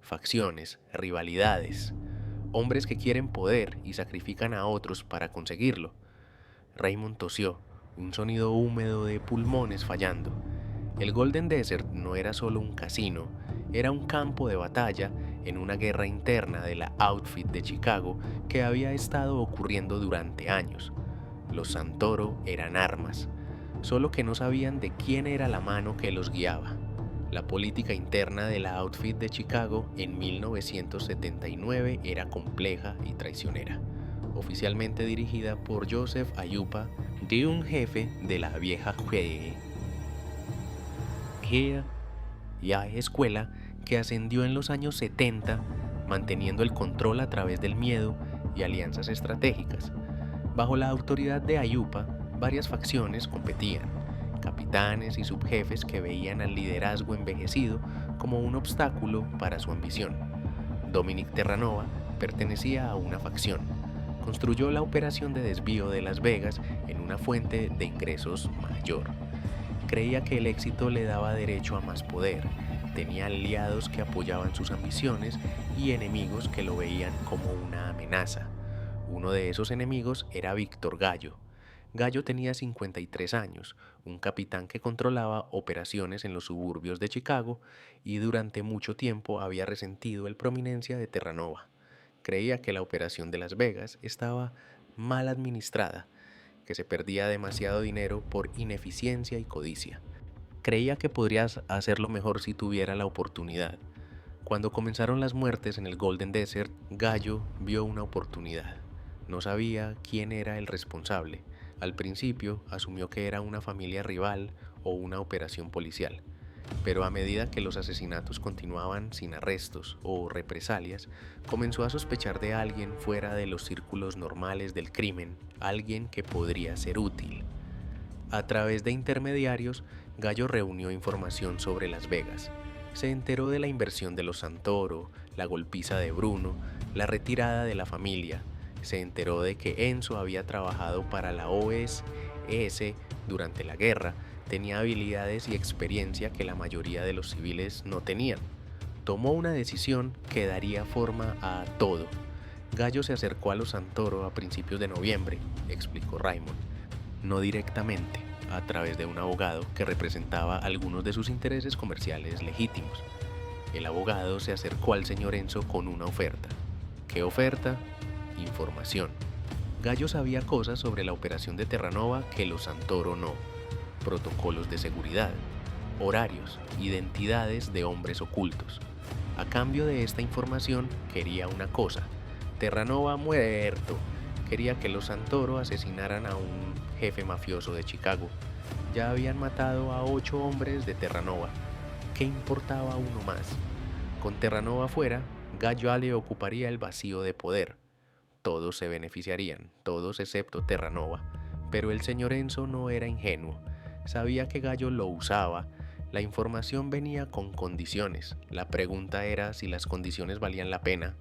Facciones, rivalidades, hombres que quieren poder y sacrifican a otros para conseguirlo. Raymond tosió, un sonido húmedo de pulmones fallando. El Golden Desert no era solo un casino, era un campo de batalla en una guerra interna de la Outfit de Chicago que había estado ocurriendo durante años. Los Santoro eran armas, solo que no sabían de quién era la mano que los guiaba. La política interna de la Outfit de Chicago en 1979 era compleja y traicionera, oficialmente dirigida por Joseph Ayupa, de un jefe de la vieja escuela que ascendió en los años 70, manteniendo el control a través del miedo y alianzas estratégicas. Bajo la autoridad de Ayupa, varias facciones competían, capitanes y subjefes que veían al liderazgo envejecido como un obstáculo para su ambición. Dominic Terranova pertenecía a una facción. Construyó la operación de desvío de Las Vegas en una fuente de ingresos mayor. Creía que el éxito le daba derecho a más poder. Tenía aliados que apoyaban sus ambiciones y enemigos que lo veían como una amenaza. Uno de esos enemigos era Víctor Gallo. Gallo tenía 53 años, un capitán que controlaba operaciones en los suburbios de Chicago y durante mucho tiempo había resentido el prominencia de Terranova. Creía que la operación de Las Vegas estaba mal administrada, que se perdía demasiado dinero por ineficiencia y codicia. Creía que podría hacerlo mejor si tuviera la oportunidad. Cuando comenzaron las muertes en el Golden Desert, Gallo vio una oportunidad. No sabía quién era el responsable. Al principio asumió que era una familia rival o una operación policial, pero a medida que los asesinatos continuaban sin arrestos o represalias, comenzó a sospechar de alguien fuera de los círculos normales del crimen, alguien que podría ser útil. A través de intermediarios, Gallo reunió información sobre Las Vegas. Se enteró de la inversión de los Santoro, la golpiza de Bruno, la retirada de la familia. Se enteró de que Enzo había trabajado para la OSS durante la guerra, tenía habilidades y experiencia que la mayoría de los civiles no tenían. Tomó una decisión que daría forma a todo. Gallo se acercó a los Santoro a principios de noviembre, explicó Raymond, no directamente, a través de un abogado que representaba algunos de sus intereses comerciales legítimos. El abogado se acercó al señor Enzo con una oferta. ¿Qué oferta? Información. Gallo sabía cosas sobre la operación de Terranova que los Santoro no. Protocolos de seguridad, horarios, identidades de hombres ocultos. A cambio de esta información quería una cosa. Terranova muerto. Quería que los Santoro asesinaran a un jefe mafioso de Chicago. Ya habían matado a 8 hombres de Terranova. ¿Qué importaba uno más? Con Terranova fuera, Gallo le ocuparía el vacío de poder. todos se beneficiarían, todos excepto Terranova. Pero el señor Enzo no era ingenuo. Sabía que Gallo lo usaba. La información venía con condiciones. La pregunta era si las condiciones valían la pena.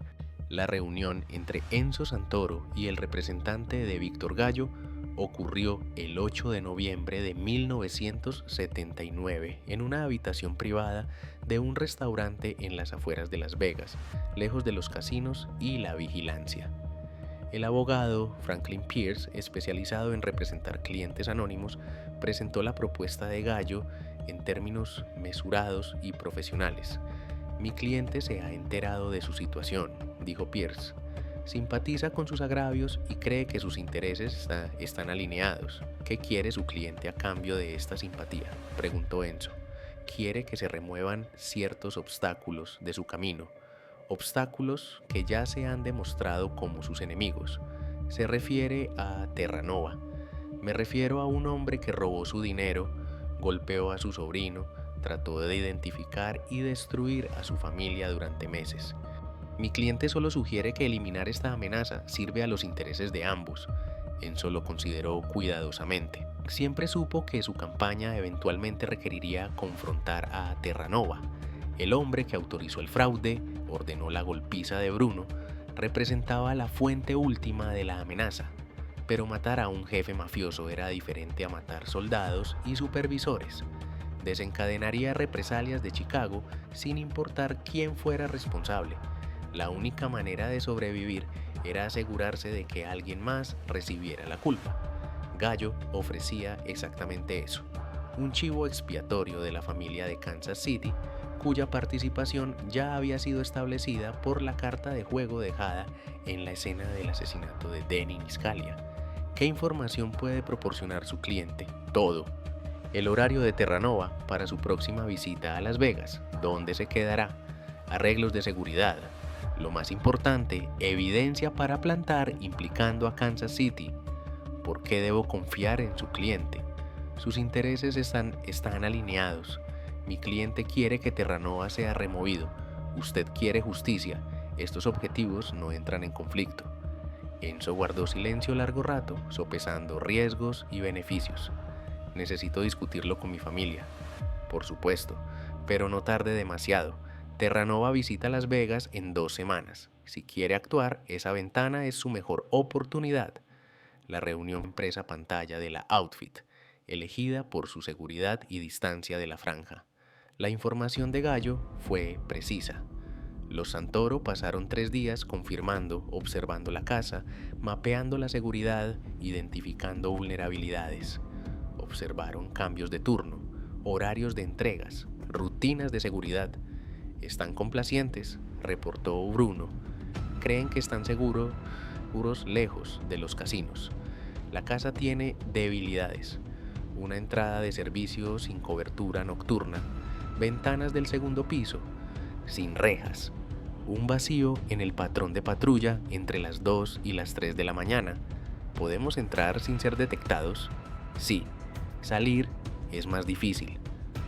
La reunión entre Enzo Santoro y el representante de Víctor Gallo ocurrió el 8 de noviembre de 1979 en una habitación privada de un restaurante en las afueras de Las Vegas, lejos de los casinos y la vigilancia. El abogado Franklin Pierce, especializado en representar clientes anónimos, presentó la propuesta de Gallo en términos mesurados y profesionales. Mi cliente se ha enterado de su situación, dijo Pierce. Simpatiza con sus agravios y cree que sus intereses están alineados. ¿Qué quiere su cliente a cambio de esta simpatía?, preguntó Enzo. Quiere que se remuevan ciertos obstáculos de su camino, obstáculos que ya se han demostrado como sus enemigos. Se refiere a Terranova. Me refiero a un hombre que robó su dinero, golpeó a su sobrino, trató de identificar y destruir a su familia durante meses. Mi cliente solo sugiere que eliminar esta amenaza sirve a los intereses de ambos. Enzo lo consideró cuidadosamente. Siempre supo que su campaña eventualmente requeriría confrontar a Terranova. El hombre que autorizó el fraude, ordenó la golpiza de Bruno, representaba la fuente última de la amenaza. Pero matar a un jefe mafioso era diferente a matar soldados y supervisores. Desencadenaría represalias de Chicago sin importar quién fuera responsable. La única manera de sobrevivir era asegurarse de que alguien más recibiera la culpa. Gallo ofrecía exactamente eso, un chivo expiatorio de la familia de Kansas City, cuya participación ya había sido establecida por la carta de juego dejada en la escena del asesinato de Denny Scalia. ¿Qué información puede proporcionar su cliente? Todo. El horario de Terranova para su próxima visita a Las Vegas, dónde se quedará, arreglos de seguridad. Lo más importante, evidencia para plantar implicando a Kansas City. ¿Por qué debo confiar en su cliente? Sus intereses están alineados. Mi cliente quiere que Terranova sea removido. Usted quiere justicia. Estos objetivos no entran en conflicto. Enzo guardó silencio largo rato, sopesando riesgos y beneficios. Necesito discutirlo con mi familia. Por supuesto, pero no tarde demasiado. Terranova visita Las Vegas en 2 semanas. Si quiere actuar, esa ventana es su mejor oportunidad. La reunión empresa pantalla de la Outfit, elegida por su seguridad y distancia de la franja. La información de Gallo fue precisa. Los Santoro pasaron 3 días confirmando, observando la casa, mapeando la seguridad, identificando vulnerabilidades. Observaron cambios de turno, horarios de entregas, rutinas de seguridad. Están complacientes, reportó Bruno. Creen que están seguros lejos de los casinos. La casa tiene debilidades. Una entrada de servicio sin cobertura nocturna, ventanas del segundo piso, sin rejas, un vacío en el patrón de patrulla entre las 2 y las 3 de la mañana. ¿Podemos entrar sin ser detectados? Sí. Salir es más difícil.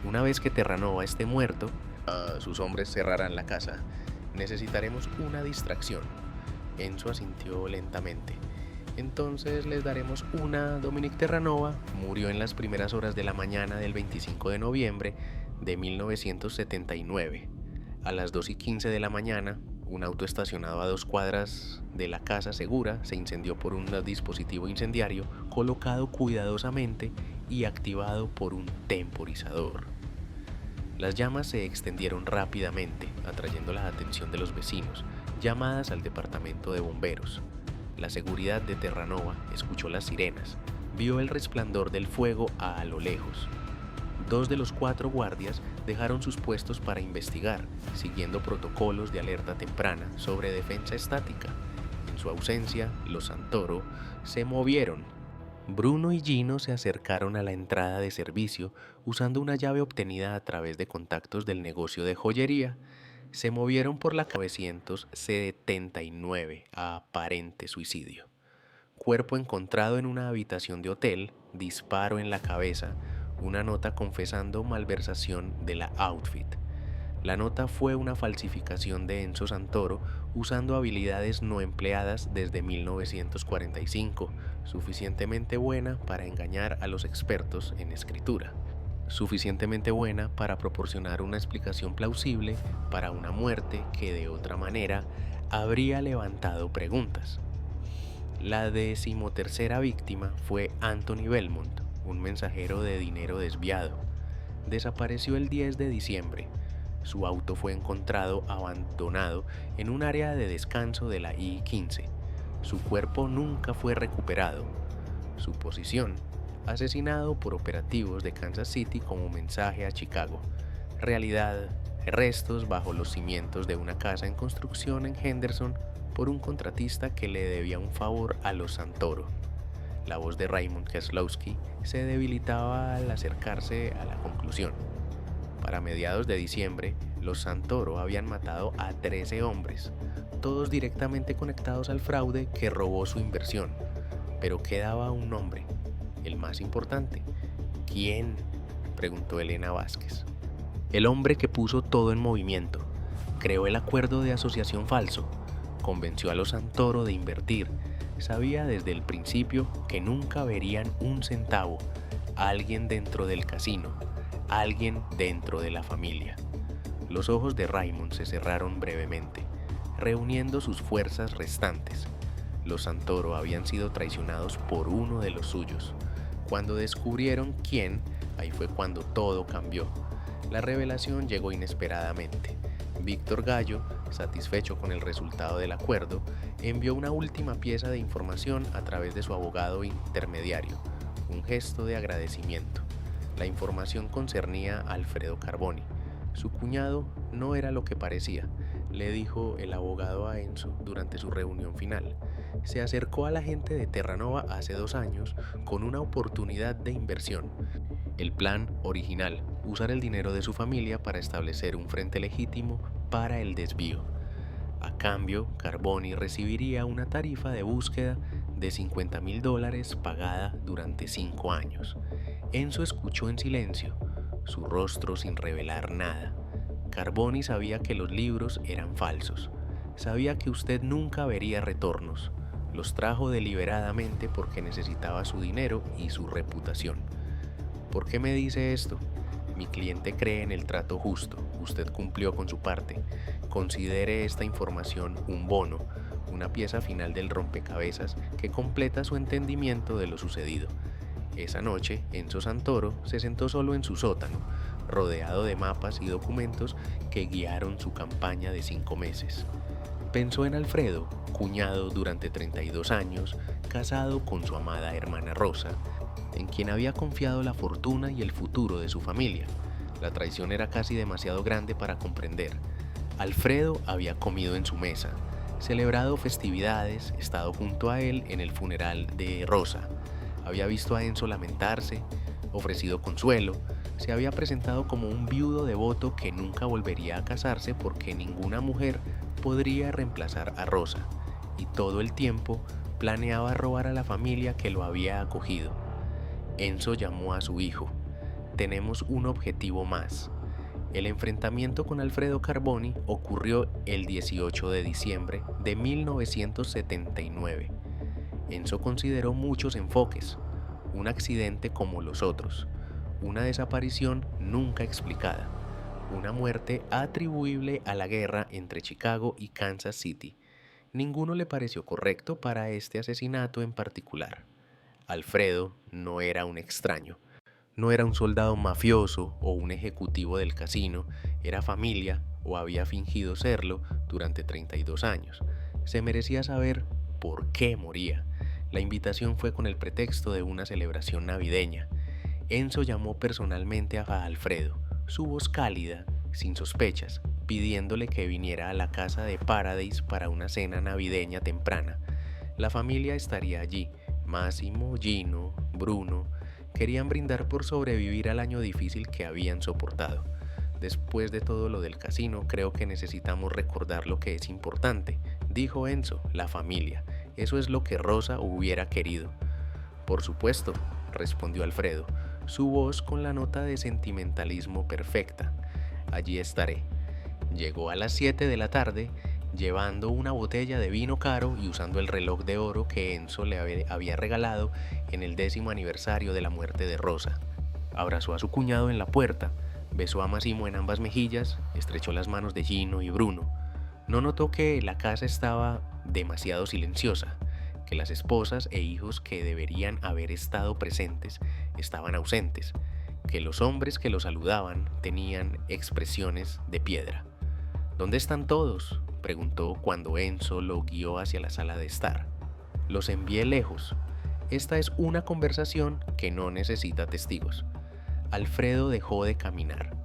Una vez que Terranova esté muerto, sus hombres cerrarán la casa. Necesitaremos una distracción. Enzo asintió lentamente. Entonces les daremos una. Dominique Terranova murió en las primeras horas de la mañana del 25 de noviembre de 1979. A las 2:15 de la mañana, un auto estacionado a 2 cuadras de la casa segura se incendió por un dispositivo incendiario colocado cuidadosamente y activado por un temporizador. Las llamas se extendieron rápidamente, atrayendo la atención de los vecinos, llamadas al departamento de bomberos. La seguridad de Terranova escuchó las sirenas, vio el resplandor del fuego a lo lejos. 2 de los 4 guardias dejaron sus puestos para investigar, siguiendo protocolos de alerta temprana sobre defensa estática. En su ausencia, los Santoro se movieron. Bruno y Gino se acercaron a la entrada de servicio usando una llave obtenida a través de contactos del negocio de joyería. Se movieron por la 979 a aparente suicidio. Cuerpo encontrado en una habitación de hotel, disparo en la cabeza, una nota confesando malversación de la Outfit. La nota fue una falsificación de Enzo Santoro usando habilidades no empleadas desde 1945, suficientemente buena para engañar a los expertos en escritura, suficientemente buena para proporcionar una explicación plausible para una muerte que de otra manera habría levantado preguntas. La 13ª víctima fue Anthony Belmont, un mensajero de dinero desviado. Desapareció el 10 de diciembre. Su auto fue encontrado abandonado en un área de descanso de la I-15. Su cuerpo nunca fue recuperado. Su posición: asesinado por operativos de Kansas City como mensaje a Chicago. Realidad: restos bajo los cimientos de una casa en construcción en Henderson por un contratista que le debía un favor a los Santoro. La voz de Raymond Keselowski se debilitaba al acercarse a la conclusión. Para mediados de diciembre, los Santoro habían matado a 13 hombres, todos directamente conectados al fraude que robó su inversión. Pero quedaba un nombre, el más importante. ¿Quién?, preguntó Elena Vázquez. El hombre que puso todo en movimiento, creó el acuerdo de asociación falso, convenció a los Santoro de invertir, sabía desde el principio que nunca verían un centavo, alguien dentro del casino, alguien dentro de la familia. Los ojos de Raymond se cerraron brevemente, reuniendo sus fuerzas restantes. Los Santoro habían sido traicionados por uno de los suyos. Cuando descubrieron quién, ahí fue cuando todo cambió. La revelación llegó inesperadamente. Víctor Gallo, satisfecho con el resultado del acuerdo, envió una última pieza de información a través de su abogado intermediario, un gesto de agradecimiento. La información concernía a Alfredo Carboni. Su cuñado no era lo que parecía, le dijo el abogado a Enzo durante su reunión final. Se acercó a la gente de Terranova hace 2 años con una oportunidad de inversión. El plan original: usar el dinero de su familia para establecer un frente legítimo para el desvío. A cambio, Carboni recibiría una tarifa de búsqueda de $50,000 pagada durante 5 años. Enzo escuchó en silencio, su rostro sin revelar nada. Carboni sabía que los libros eran falsos. Sabía que usted nunca vería retornos. Los trajo deliberadamente porque necesitaba su dinero y su reputación. ¿Por qué me dice esto? Mi cliente cree en el trato justo. Usted cumplió con su parte. Considere esta información un bono, una pieza final del rompecabezas que completa su entendimiento de lo sucedido. Esa noche, Enzo Santoro se sentó solo en su sótano, rodeado de mapas y documentos que guiaron su campaña de 5 meses. Pensó en Alfredo, cuñado durante 32 años, casado con su amada hermana Rosa, en quien había confiado la fortuna y el futuro de su familia. La traición era casi demasiado grande para comprender. Alfredo había comido en su mesa, celebrado festividades, estado junto a él en el funeral de Rosa. Había visto a Enzo lamentarse, ofrecido consuelo, se había presentado como un viudo devoto que nunca volvería a casarse porque ninguna mujer podría reemplazar a Rosa, y todo el tiempo planeaba robar a la familia que lo había acogido. Enzo llamó a su hijo. Tenemos un objetivo más. El enfrentamiento con Alfredo Carboni ocurrió el 18 de diciembre de 1979. Enzo consideró muchos enfoques: un accidente como los otros, una desaparición nunca explicada, una muerte atribuible a la guerra entre Chicago y Kansas City. Ninguno le pareció correcto para este asesinato en particular. Alfredo no era un extraño, no era un soldado mafioso o un ejecutivo del casino, era familia o había fingido serlo durante 32 años. Se merecía saber por qué moría. La invitación fue con el pretexto de una celebración navideña. Enzo llamó personalmente a Alfredo, su voz cálida, sin sospechas, pidiéndole que viniera a la casa de Paradise para una cena navideña temprana. La familia estaría allí. Massimo, Gino, Bruno querían brindar por sobrevivir al año difícil que habían soportado. Después de todo lo del casino, creo que necesitamos recordar lo que es importante, dijo Enzo: la familia. Eso es lo que Rosa hubiera querido. Por supuesto, respondió Alfredo, su voz con la nota de sentimentalismo perfecta. Allí estaré. Llegó a las 7 de la tarde, llevando una botella de vino caro y usando el reloj de oro que Enzo le había regalado en el 10º aniversario de la muerte de Rosa. Abrazó a su cuñado en la puerta, besó a Massimo en ambas mejillas, estrechó las manos de Gino y Bruno. No notó que la casa estaba demasiado silenciosa, que las esposas e hijos que deberían haber estado presentes estaban ausentes, que los hombres que lo saludaban tenían expresiones de piedra. ¿Dónde están todos?, preguntó cuando Enzo lo guió hacia la sala de estar. Los envié lejos. Esta es una conversación que no necesita testigos. Alfredo dejó de caminar.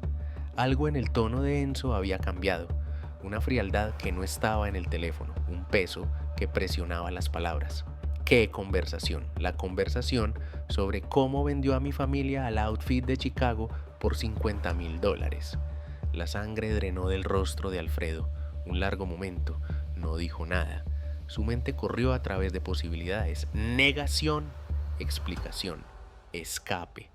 Algo en el tono de Enzo había cambiado, una frialdad que no estaba en el teléfono, un peso que presionaba las palabras. ¿Qué conversación? La conversación sobre cómo vendió a mi familia al outfit de Chicago por $50,000. La sangre drenó del rostro de Alfredo. Un largo momento, no dijo nada. Su mente corrió a través de posibilidades: negación, explicación, escape.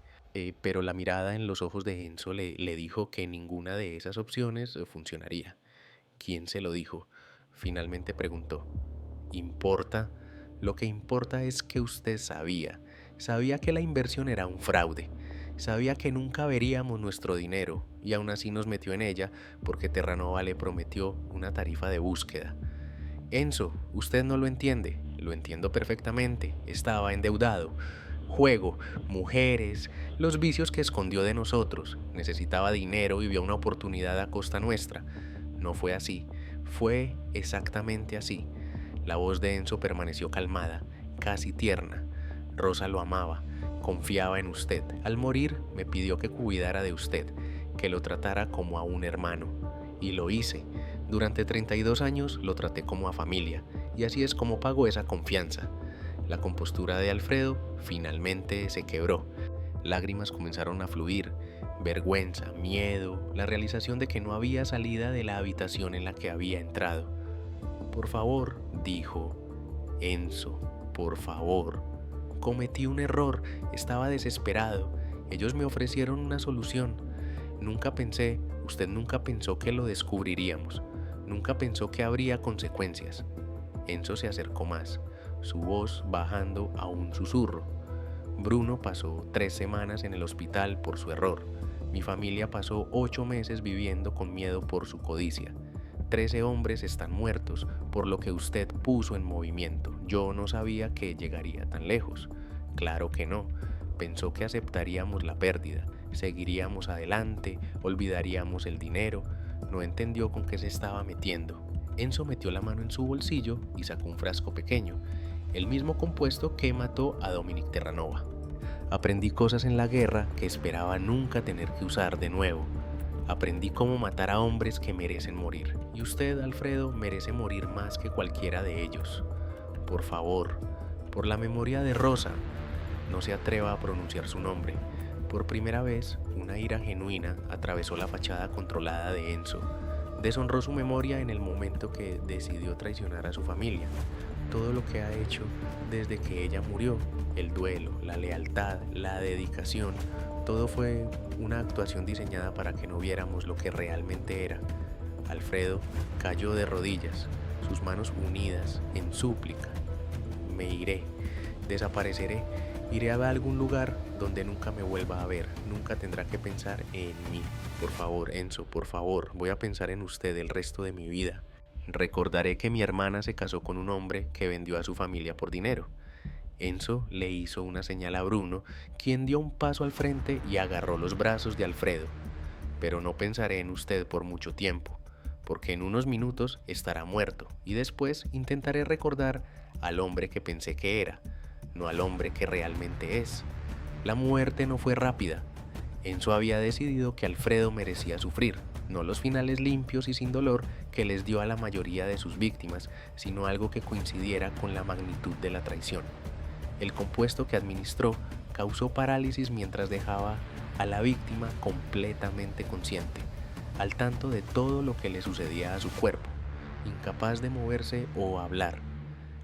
Pero la mirada en los ojos de Enzo le dijo que ninguna de esas opciones funcionaría. ¿Quién se lo dijo?, finalmente preguntó. ¿Importa? Lo que importa es que usted sabía que la inversión era un fraude, sabía que nunca veríamos nuestro dinero y aún así nos metió en ella porque Terranova le prometió una tarifa de búsqueda. Enzo, usted no lo entiende, lo entiendo perfectamente, estaba endeudado. Juego, mujeres, los vicios que escondió de nosotros, necesitaba dinero y vio una oportunidad a costa nuestra. No fue así, fue exactamente así. La voz de Enzo permaneció calmada, casi tierna. Rosa lo amaba, confiaba en usted. Al morir me pidió que cuidara de usted, que lo tratara como a un hermano. Y lo hice. Durante 32 años lo traté como a familia, y así es como pagó esa confianza. La compostura de Alfredo finalmente se quebró. Lágrimas comenzaron a fluir, vergüenza, miedo, la realización de que no había salida de la habitación en la que había entrado. Por favor, dijo. Enzo, por favor. Cometí un error, estaba desesperado. Ellos me ofrecieron una solución. Usted nunca pensó que lo descubriríamos. Nunca pensó que habría consecuencias. Enzo se acercó más, su voz bajando a un susurro. Bruno pasó 3 semanas en el hospital por su error. Mi familia pasó 8 meses viviendo con miedo por su codicia. 13 hombres están muertos por lo que usted puso en movimiento. Yo no sabía que llegaría tan lejos. Claro que no. Pensó que aceptaríamos la pérdida, seguiríamos adelante, olvidaríamos el dinero. No entendió con qué se estaba metiendo. Enzo metió la mano en su bolsillo y sacó un frasco pequeño, el mismo compuesto que mató a Dominic Terranova. Aprendí cosas en la guerra que esperaba nunca tener que usar de nuevo. Aprendí cómo matar a hombres que merecen morir. Y usted, Alfredo, merece morir más que cualquiera de ellos. Por favor, por la memoria de Rosa, no se atreva a pronunciar su nombre. Por primera vez, una ira genuina atravesó la fachada controlada de Enzo. Deshonró su memoria en el momento que decidió traicionar a su familia. Todo lo que ha hecho desde que ella murió, el duelo, la lealtad, la dedicación, todo fue una actuación diseñada para que no viéramos lo que realmente era. Alfredo cayó de rodillas, sus manos unidas en súplica. Me iré, desapareceré, iré a algún lugar donde nunca me vuelva a ver, nunca tendrá que pensar en mí. Por favor, Enzo, por favor, voy a pensar en usted el resto de mi vida. Recordaré que mi hermana se casó con un hombre que vendió a su familia por dinero. Enzo le hizo una señal a Bruno, quien dio un paso al frente y agarró los brazos de Alfredo. Pero no pensaré en usted por mucho tiempo, porque en unos minutos estará muerto y después intentaré recordar al hombre que pensé que era, no al hombre que realmente es. La muerte no fue rápida. Enzo había decidido que Alfredo merecía sufrir, no los finales limpios y sin dolor que les dio a la mayoría de sus víctimas, sino algo que coincidiera con la magnitud de la traición. El compuesto que administró causó parálisis mientras dejaba a la víctima completamente consciente, al tanto de todo lo que le sucedía a su cuerpo, incapaz de moverse o hablar.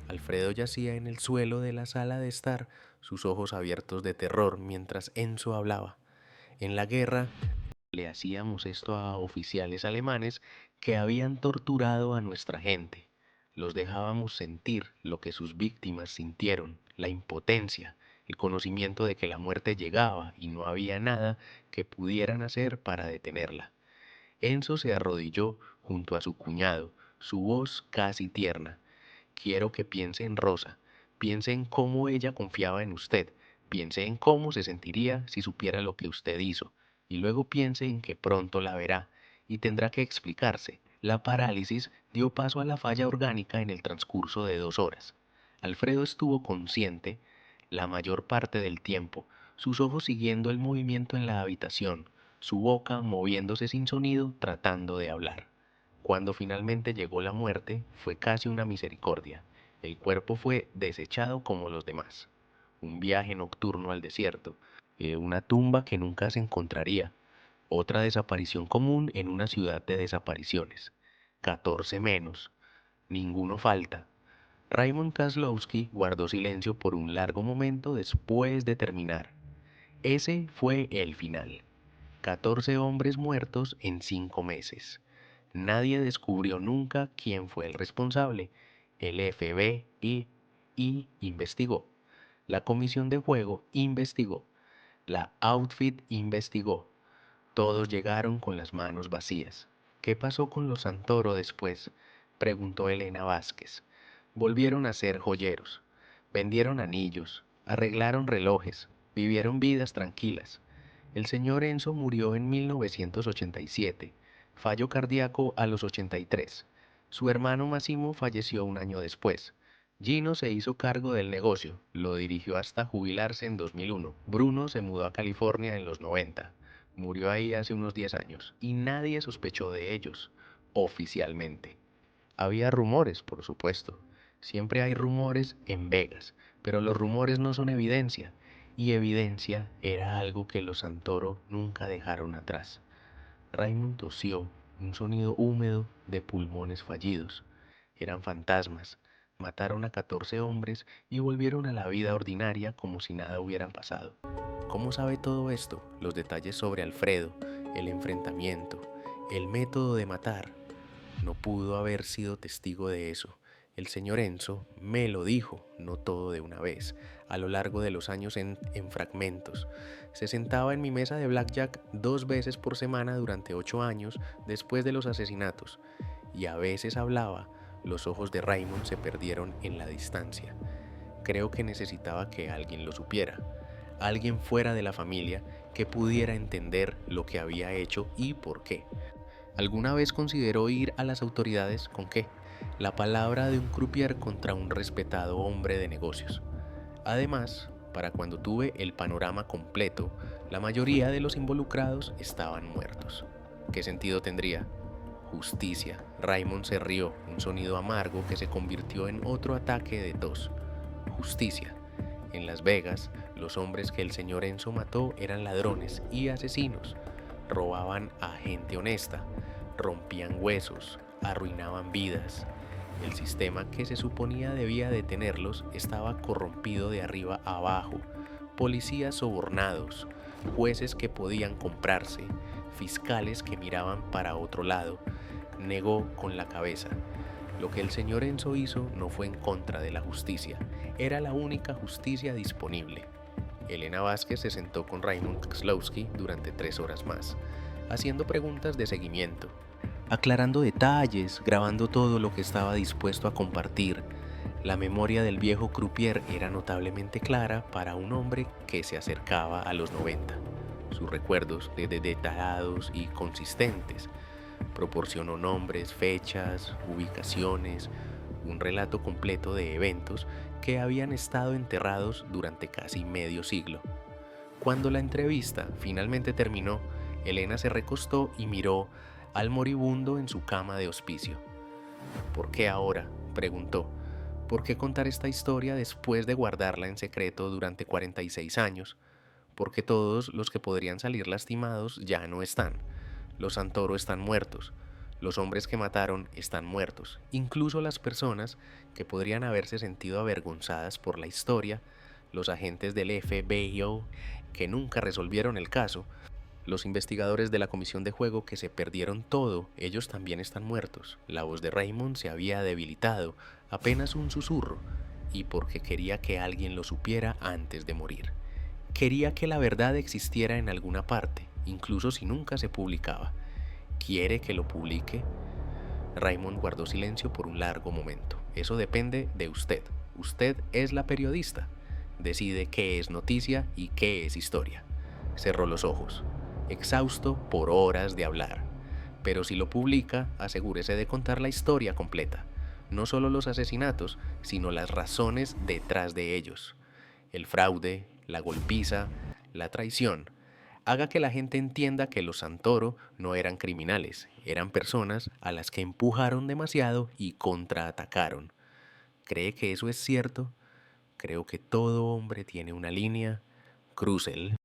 Alfredo yacía en el suelo de la sala de estar, sus ojos abiertos de terror mientras Enzo hablaba. En la guerra le hacíamos esto a oficiales alemanes que habían torturado a nuestra gente. Los dejábamos sentir lo que sus víctimas sintieron, la impotencia, el conocimiento de que la muerte llegaba y no había nada que pudieran hacer para detenerla. Enzo se arrodilló junto a su cuñado, su voz casi tierna. Quiero que piense en Rosa, piense en cómo ella confiaba en usted, piense en cómo se sentiría si supiera lo que usted hizo, y luego piense en que pronto la verá, y tendrá que explicarse. La parálisis dio paso a la falla orgánica en el transcurso de 2 horas. Alfredo estuvo consciente la mayor parte del tiempo, sus ojos siguiendo el movimiento en la habitación, su boca moviéndose sin sonido tratando de hablar. Cuando finalmente llegó la muerte, fue casi una misericordia. El cuerpo fue desechado como los demás. Un viaje nocturno al desierto, una tumba que nunca se encontraría, otra desaparición común en una ciudad de desapariciones. 14 menos. Ninguno falta. Raymond Kozlowski guardó silencio por un largo momento después de terminar. Ese fue el final. 14 hombres muertos en 5 meses. Nadie descubrió nunca quién fue el responsable. El FBI investigó. La Comisión de Juego investigó. La Outfit investigó. Todos llegaron con las manos vacías. ¿Qué pasó con los Santoro después?, preguntó Elena Vázquez. Volvieron a ser joyeros. Vendieron anillos, arreglaron relojes, vivieron vidas tranquilas. El señor Enzo murió en 1987, fallo cardíaco a los 83. Su hermano Massimo falleció un año después. Gino se hizo cargo del negocio, lo dirigió hasta jubilarse en 2001. Bruno se mudó a California en los 90. Murió ahí hace unos 10 años y nadie sospechó de ellos, oficialmente. Había rumores, por supuesto. Siempre hay rumores en Vegas, pero los rumores no son evidencia, y evidencia era algo que los Santoro nunca dejaron atrás. Raymond tosió, un sonido húmedo de pulmones fallidos. Eran fantasmas. Mataron a 14 hombres y volvieron a la vida ordinaria como si nada hubiera pasado. ¿Cómo sabe todo esto? Los detalles sobre Alfredo, el enfrentamiento, el método de matar. No pudo haber sido testigo de eso. El señor Enzo me lo dijo, no todo de una vez, a lo largo de los años en fragmentos. Se sentaba en mi mesa de blackjack 2 veces por semana durante 8 años después de los asesinatos, y a veces hablaba. Los ojos de Raymond se perdieron en la distancia. Creo que necesitaba que alguien lo supiera, alguien fuera de la familia que pudiera entender lo que había hecho y por qué. ¿Alguna vez consideró ir a las autoridades con qué? La palabra de un croupier contra un respetado hombre de negocios. Además, para cuando tuve el panorama completo, la mayoría de los involucrados estaban muertos. ¿Qué sentido tendría? Justicia. Raymond se rió, un sonido amargo que se convirtió en otro ataque de tos. Justicia. En Las Vegas, los hombres que el señor Enzo mató eran ladrones y asesinos. Robaban a gente honesta, rompían huesos, arruinaban vidas. El sistema que se suponía debía detenerlos estaba corrompido de arriba a abajo. Policías sobornados, jueces que podían comprarse, fiscales que miraban para otro lado. Negó con la cabeza. Lo que el señor Enzo hizo no fue en contra de la justicia, era la única justicia disponible. Elena Vázquez se sentó con Raymond Kozlowski durante 3 horas más, haciendo preguntas de seguimiento, aclarando detalles, grabando todo lo que estaba dispuesto a compartir. La memoria del viejo croupier era notablemente clara para un hombre que se acercaba a los 90. Sus recuerdos detallados y consistentes. Proporcionó nombres, fechas, ubicaciones, un relato completo de eventos que habían estado enterrados durante casi medio siglo. Cuando la entrevista finalmente terminó, Elena se recostó y miró al moribundo en su cama de hospicio. ¿Por qué ahora?, preguntó. ¿Por qué contar esta historia después de guardarla en secreto durante 46 años? Porque todos los que podrían salir lastimados ya no están. Los Santoro están muertos. Los hombres que mataron están muertos. Incluso las personas que podrían haberse sentido avergonzadas por la historia, los agentes del FBI que nunca resolvieron el caso, Los investigadores de la comisión de juego que se perdieron todo, ellos también están muertos. La voz de Raymond se había debilitado, apenas un susurro, y porque quería que alguien lo supiera antes de morir. Quería que la verdad existiera en alguna parte, incluso si nunca se publicaba. ¿Quiere que lo publique? Raymond guardó silencio por un largo momento. Eso depende de usted. Usted es la periodista. Decide qué es noticia y qué es historia. Cerró los ojos, exhausto por horas de hablar. Pero si lo publica, asegúrese de contar la historia completa. No solo los asesinatos, sino las razones detrás de ellos. El fraude, la golpiza, la traición. Haga que la gente entienda que los Santoro no eran criminales, eran personas a las que empujaron demasiado y contraatacaron. ¿Cree que eso es cierto? Creo que todo hombre tiene una línea. Crúcel.